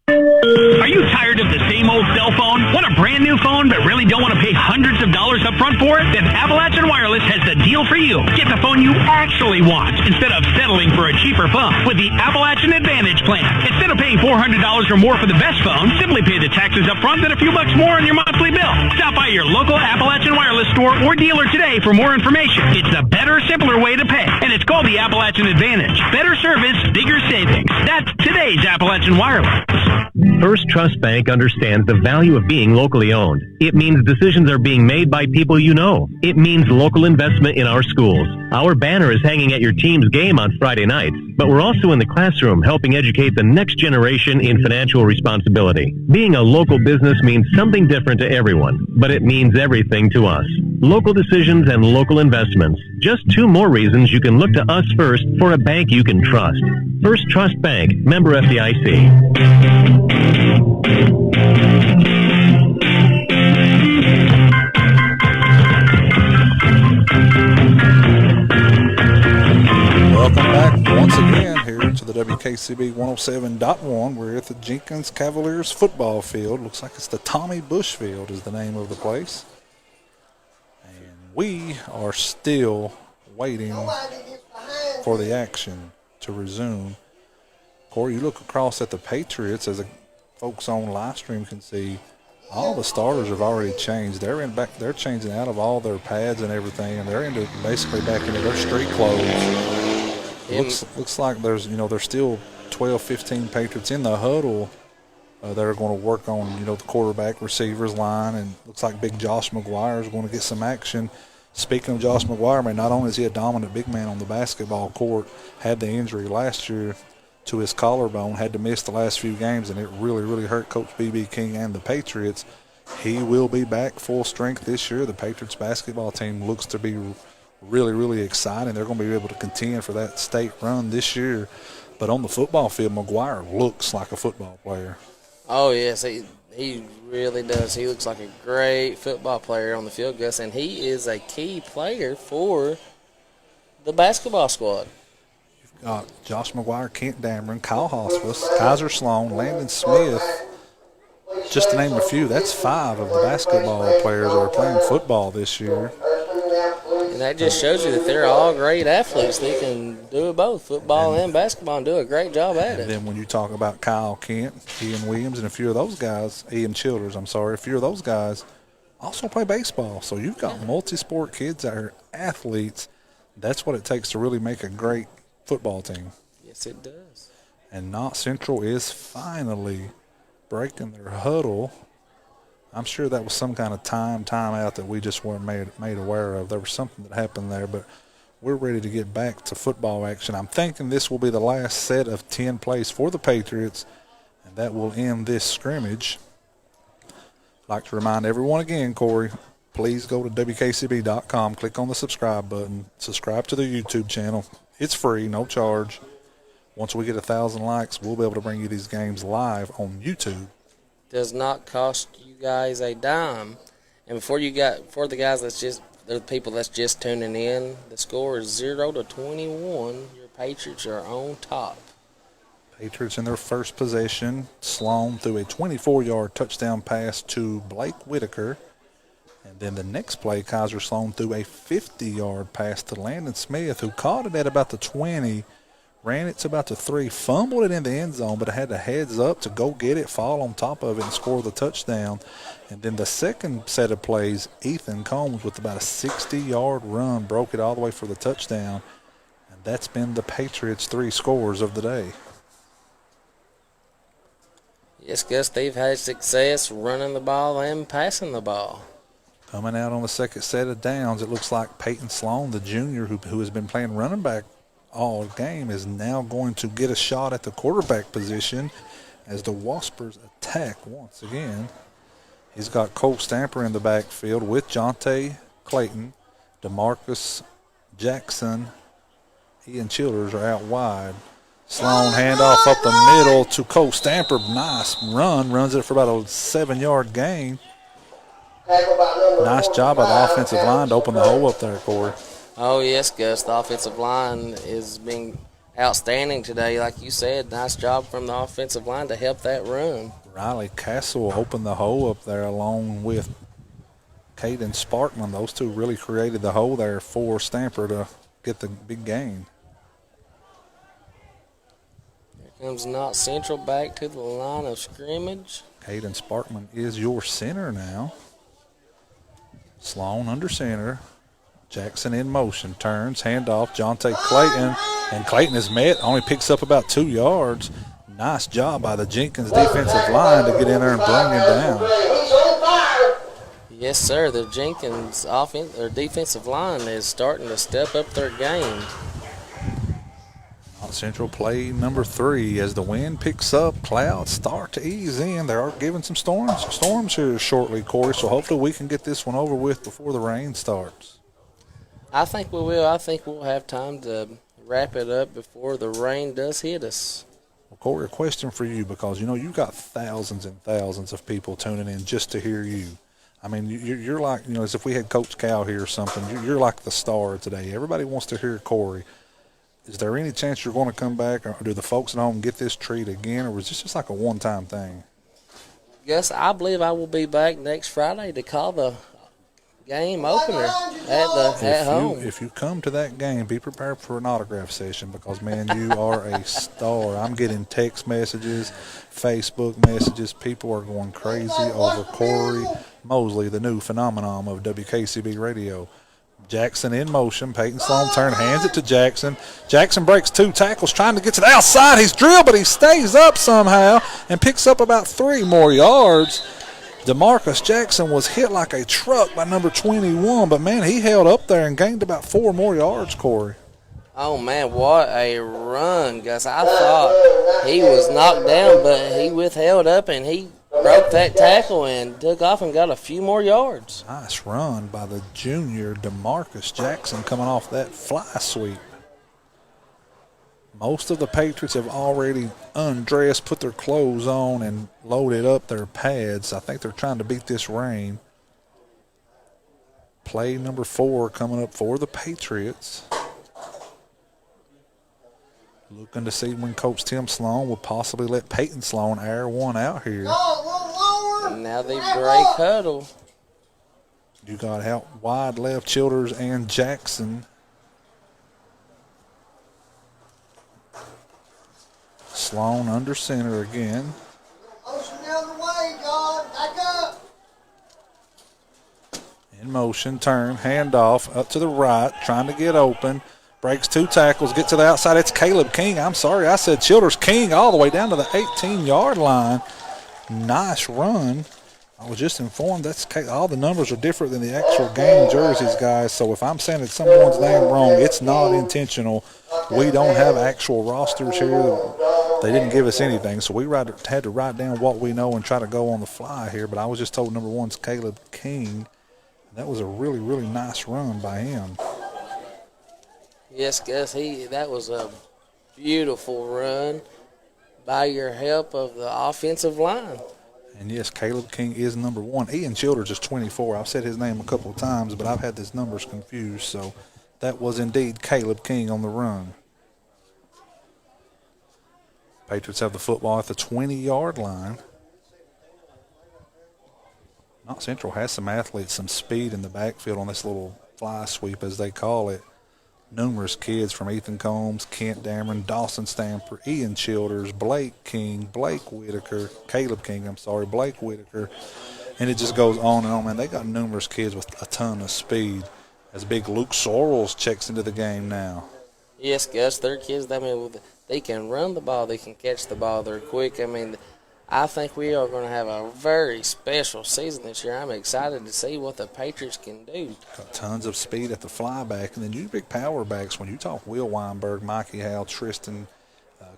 Are you tired of the same old cell phone? Want a brand new phone but really don't want to pay hundreds of dollars up front for it? Then Appalachian Wireless has the deal for you. Get the phone you actually want instead of settling for a cheaper phone with the Appalachian Advantage plan. Instead of paying $400 or more for the best phone, simply pay the taxes up front and a few bucks more on your monthly bill. Stop by your local Appalachian Wireless store or dealer today for more information. It's a better, simpler way to pay, and it's called the Appalachian Advantage. Better service, bigger savings. That's today's Appalachian Wireless. First Trust Bank understands the value of being locally owned. It means decisions are being made by people you know. It means local investment in our schools. Our banner is hanging at your team's game on Friday nights, but we're also in the classroom helping educate the next generation in financial responsibility. Being a local business means something different to everyone, but it means everything to us. Local decisions and local investments. Just 2 more reasons you can look to us first for a bank you can trust. First Trust Bank, member FDIC. Welcome back once again here to the WKCB 107.1. We're at the Jenkins Cavaliers football field. Looks like it's the Tommy Bush Field is the name of the place. And we are still waiting for the action to resume. Corey, you look across at the Patriots, as the folks on live stream can see, all the starters have already changed. They're changing out of all their pads and everything, and they're basically back into their street clothes. Looks like there's still 12, 15 Patriots in the huddle. They're going to work on the quarterback, receivers line, and looks like big Josh McGuire is going to get some action. Speaking of Josh McGuire, man, not only is he a dominant big man on the basketball court, had the injury last year to his collarbone, had to miss the last few games, and it really, really hurt Coach B.B. King and the Patriots. He will be back full strength this year. The Patriots basketball team looks to be really, really exciting. They're going to be able to contend for that state run this year. But on the football field, McGuire looks like a football player. Oh, yes, he really does. He looks like a great football player on the field, Gus, and he is a key player for the basketball squad. Josh McGuire, Kent Dameron, Kyle Hospice, Kaiser Sloan, Landon Smith, just to name a few. That's 5 of the basketball players that are playing football this year. And that just shows you that they're all great athletes. They can do both, football and basketball, and do a great job at it. And then when you talk about Kyle Kent, Ian Williams, and a few of those guys, Ian Childers, a few of those guys also play baseball. So you've got multi-sport kids that are athletes. That's what it takes to really make a great football team. Yes, it does. And Knott Central is finally breaking their huddle. I'm sure that was some kind of timeout that we just weren't made aware of. There was something that happened there, but we're ready to get back to football action. I'm thinking this will be the last set of 10 plays for the Patriots, and that will end this scrimmage. I'd like to remind everyone again, Corey, please go to WKCB.com, click on the subscribe button, subscribe to the YouTube channel. It's free, no charge. Once we get 1,000 likes, we'll be able to bring you these games live on YouTube. Does not cost you guys a dime. And for the guys that's just the people that's just tuning in, the score is 0-21. Your Patriots are on top. Patriots in their first possession. Sloan threw a 24-yard touchdown pass to Blake Whitaker. And then the next play, Kaiser Sloan threw a 50-yard pass to Landon Smith, who caught it at about the 20, ran it to about the 3, fumbled it in the end zone, but had the heads up to go get it, fall on top of it, and score the touchdown. And then the second set of plays, Ethan Combs with about a 60-yard run broke it all the way for the touchdown. And that's been the Patriots' 3 scores of the day. Yes, Gus, they've had success running the ball and passing the ball. Coming out on the second set of downs, it looks like Peyton Sloan, the junior who has been playing running back all game, is now going to get a shot at the quarterback position as the Waspers attack once again. He's got Cole Stamper in the backfield with Jonte Clayton, DeMarcus Jackson, Ian Childers are out wide. Sloan handoff up the middle to Cole Stamper. Nice run. Runs it for about a 7-yard gain. Nice job by the offensive line to open the hole up there, Corey. Oh, yes, Gus. The offensive line is being outstanding today. Like you said, nice job from the offensive line to help that run. Riley Castle opened the hole up there along with Caden Sparkman. Those two really created the hole there for Stamper to get the big gain. Here comes Knott Central back to the line of scrimmage. Caden Sparkman is your center now. Sloan under center. Jackson in motion. Turns, handoff, Jonte Clayton. And Clayton is met, only picks up about 2 yards. Nice job by the Jenkins defensive line to get in there and bring him down. Yes, sir. The Jenkins defensive line is starting to step up their game. Knott Central play number 3 as the wind picks up. Clouds start to ease in. They are giving some storms here shortly, Corey, so hopefully we can get this one over with before the rain starts. I think we will. I think we'll have time to wrap it up before the rain does hit us. Well, Corey, a question for you, because, you know, you've got thousands and thousands of people tuning in just to hear you. I mean, you're like, you know, as if we had Coach Cal here or something. You're like the star today. Everybody wants to hear Corey. Is there any chance you're going to come back, or do the folks at home get this treat again, or was this just like a one-time thing? Yes, I believe I will be back next Friday to call the game opener at home. If you come to that game, be prepared for an autograph session, because, man, you are a star. I'm getting text messages, Facebook messages. People are going crazy over Corey Mosley, the new phenomenon of WKCB Radio. Jackson in motion. Peyton Sloan turn, hands it to Jackson. Jackson breaks 2 tackles, trying to get to the outside. He's drilled, but he stays up somehow and picks up about 3 more yards. DeMarcus Jackson was hit like a truck by number 21, but, man, he held up there and gained about 4 more yards, Corey. Oh, man, what a run, Gus. I thought he was knocked down, but he withheld up and he broke that tackle and took off and got a few more yards. Nice run by the junior DeMarcus Jackson coming off that fly sweep. Most of the Patriots have already undressed, put their clothes on, and loaded up their pads. I think they're trying to beat this rain. Play number 4 coming up for the Patriots. Looking to see when Coach Tim Sloan will possibly let Peyton Sloan air one out here. And now they break huddle. You got out wide left Childers and Jackson. Sloan under center again. Motion the other way, God. Back up. In motion, turn, handoff up to the right, trying to get open. Breaks 2 tackles, get to the outside. It's Caleb King. I'm sorry, I said Childers. King all the way down to the 18-yard line. Nice run. I was just informed that's all the numbers are different than the actual game jerseys, guys. So if I'm saying that someone's name wrong, it's not intentional. We don't have actual rosters here. They didn't give us anything, so we had to write down what we know and try to go on the fly here. But I was just told number 1's Caleb King. That was a really, really nice run by him. Yes, Gus, that was a beautiful run by your help of the offensive line. And yes, Caleb King is number 1. Ian Childers is 24. I've said his name a couple of times, but I've had his numbers confused. So that was indeed Caleb King on the run. Patriots have the football at the 20-yard line. Knott Central has some athletes, some speed in the backfield on this little fly sweep, as they call it. Numerous kids from Ethan Combs, Kent Dameron, Dawson Stamper, Ian Childers, Blake King, Blake Whitaker, Caleb King, Blake Whitaker. And it just goes on and on, man. They got numerous kids with a ton of speed. As big Luke Sorrells checks into the game now. Yes, Gus, they're kids. I mean, they can run the ball. They can catch the ball. They're quick. I mean, I think we are going to have a very special season this year. I'm excited to see what the Patriots can do. Got tons of speed at the flyback. And then you big power backs, when you talk Will Weinberg, Mikey Howell, Tristan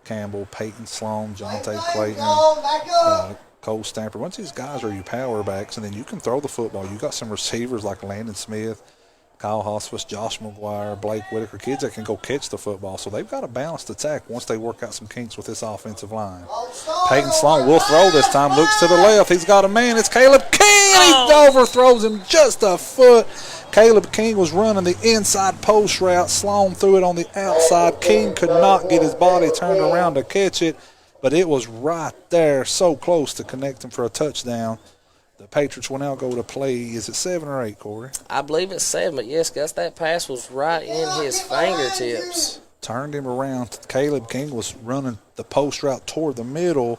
Campbell, Peyton Sloan, Jonte Clayton, Cole Stamper. Once these guys are your power backs, and then you can throw the football. You got some receivers like Landon Smith, Kyle Hospice, Josh McGuire, Blake Whitaker, kids that can go catch the football. So they've got a balanced attack once they work out some kinks with this offensive line. Peyton Sloan will throw this time, looks to the left. He's got a man. It's Caleb King, and he overthrows him just a foot. Caleb King was running the inside post route. Sloan threw it on the outside. King could not get his body turned around to catch it, but it was right there, so close to connecting for a touchdown. The Patriots will now go to play. Is it 7 or 8, Corey? I believe it's 7, but yes, Gus, that pass was right in his fingertips. Turned him around. Caleb King was running the post route toward the middle,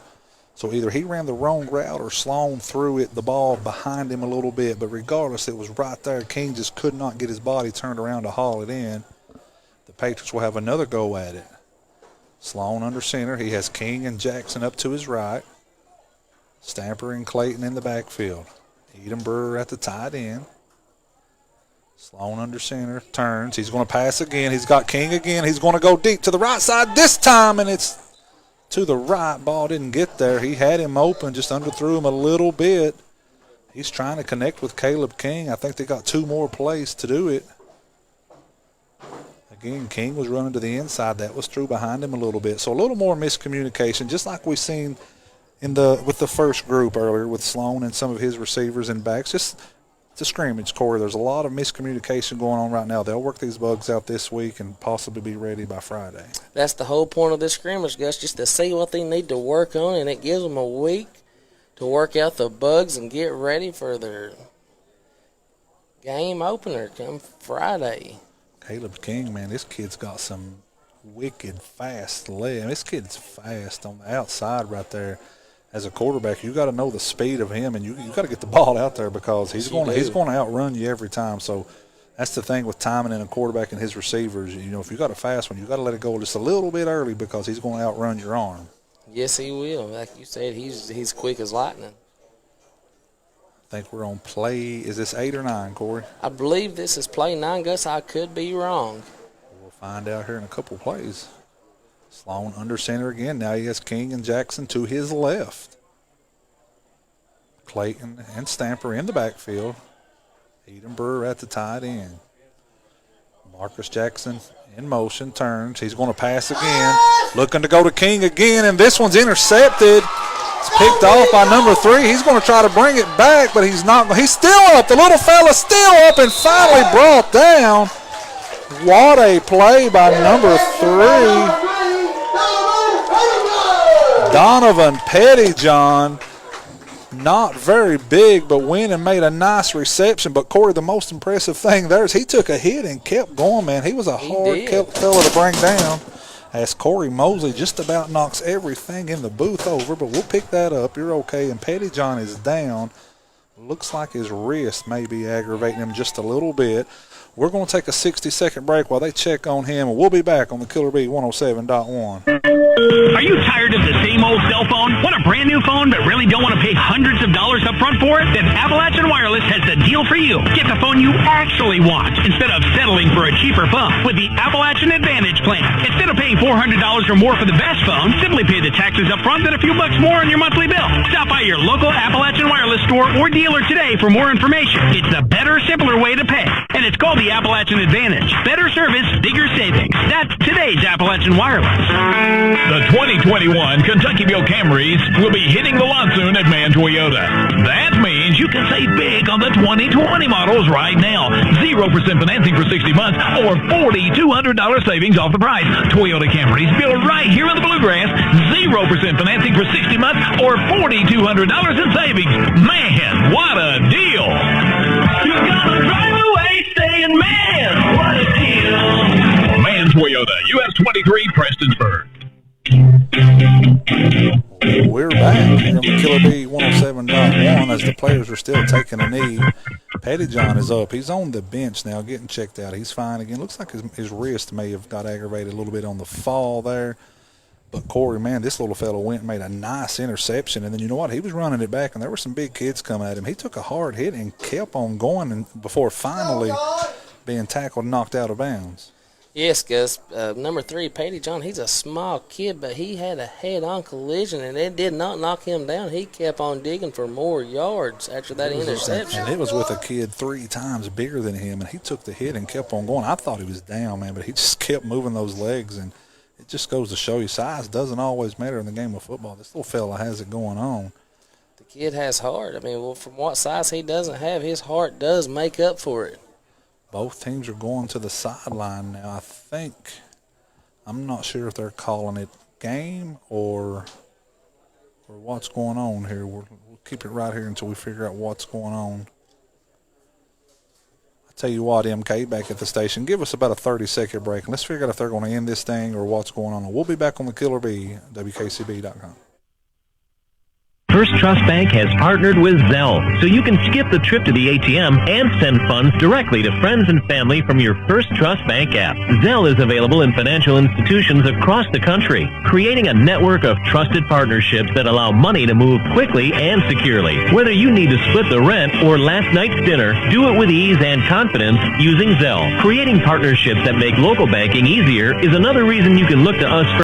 so either he ran the wrong route or Sloan threw the ball behind him a little bit, but regardless, it was right there. King just could not get his body turned around to haul it in. The Patriots will have another go at it. Sloan under center. He has King and Jackson up to his right. Stamper and Clayton in the backfield. Edenbrewer at the tight end. Sloan under center. Turns. He's going to pass again. He's got King again. He's going to go deep to the right side this time, and it's to the right. Ball didn't get there. He had him open, just underthrew him a little bit. He's trying to connect with Caleb King. I think they got 2 more plays to do it. Again, King was running to the inside. That was through behind him a little bit. So a little more miscommunication, just like we've seen with the first group earlier with Sloan and some of his receivers and backs. Just it's a scrimmage, Corey. There's a lot of miscommunication going on right now. They'll work these bugs out this week and possibly be ready by Friday. That's the whole point of this scrimmage, Gus, just to see what they need to work on, and it gives them a week to work out the bugs and get ready for their game opener come Friday. Caleb King, man, this kid's got some wicked fast leg. This kid's fast on the outside right there. As a quarterback, you got to know the speed of him, and you got to get the ball out there because he's going to outrun you every time. So that's the thing with timing in a quarterback and his receivers. You know, if you got a fast one, you got to let it go just a little bit early because he's going to outrun your arm. Yes, he will. Like you said, he's quick as lightning. I think we're on play. Is this 8 or 9, Corey? I believe this is play 9, Gus. I could be wrong. We'll find out here in a couple plays. Sloan under center again. Now he has King and Jackson to his left. Clayton and Stamper in the backfield. Edenbrewer at the tight end. Marcus Jackson in motion, turns. He's going to pass again. Looking to go to King again, and this one's intercepted. It's picked off by number 3. He's going to try to bring it back, but he's not. He's still up. The little fella's still up and finally brought down. What a play by number 3. Donovan Pettyjohn, not very big, but went and made a nice reception. But, Corey, the most impressive thing there is he took a hit and kept going, man. He was a hard fella to bring down. As Corey Mosley just about knocks everything in the booth over, but we'll pick that up. You're okay. And Pettyjohn is down. Looks like his wrist may be aggravating him just a little bit. We're going to take a 60-second break while they check on him, and we'll be back on the Killer Bee 107.1. Are you tired of the same old cell phone? Want a brand new phone but really don't want to pay hundreds of dollars up front for it? Then Appalachian Wireless has the deal for you. Get the phone you actually want instead of settling for a cheaper phone with the Appalachian Advantage plan. Instead of paying $400 or more for the best phone, simply pay the taxes up front and a few bucks more on your monthly bill. Stop by your local Appalachian Wireless store or dealer today for more information. It's the better, simpler way to pay, and it's called the Appalachian Advantage. Better service, bigger savings. That's today today's Appalachian Wireless. The 2021 Kentuckyville Camrys will be hitting the lot soon at Man Toyota. That means you can save big on the 2020 models right now. 0% financing for 60 months or $4,200 savings off the price. Toyota Camrys built right here in the Bluegrass. 0% financing for 60 months or $4,200 in savings. Man, what a deal! You're gonna drive away saying, man, what a deal! Man Toyota, US 23, Prestonsburg. We're back here on the Killer Bee 107.1 as the players are still taking a knee. Pettyjohn is up. He's on the bench now getting checked out. He's fine again. Looks like his wrist may have got aggravated a little bit on the fall there. But Corey, man, this little fellow went and made a nice interception. And then you know what? He was running it back, and there were some big kids coming at him. He took a hard hit and kept on going and before finally being tackled and knocked out of bounds. Yes, Gus. Number 3, Pettyjohn, he's a small kid, but he had a head-on collision, and it did not knock him down. He kept on digging for more yards after that interception. And it was with a kid 3 times bigger than him, and he took the hit and kept on going. I thought he was down, man, but he just kept moving those legs, and it just goes to show you size doesn't always matter in the game of football. This little fella has it going on. The kid has heart. I mean, well, from what size he doesn't have, his heart does make up for it. Both teams are going to the sideline now. I think, I'm not sure if they're calling it game or what's going on here. We'll keep it right here until we figure out what's going on. I tell you what, MK, back at the station, give us about a 30-second break, and let's figure out if they're going to end this thing or what's going on. We'll be back on the Killer Bee, WKCB.com. First Trust Bank has partnered with Zelle, so you can skip the trip to the ATM and send funds directly to friends and family from your First Trust Bank app. Zelle is available in financial institutions across the country, creating a network of trusted partnerships that allow money to move quickly and securely. Whether you need to split the rent or last night's dinner, do it with ease and confidence using Zelle. Creating partnerships that make local banking easier is another reason you can look to us for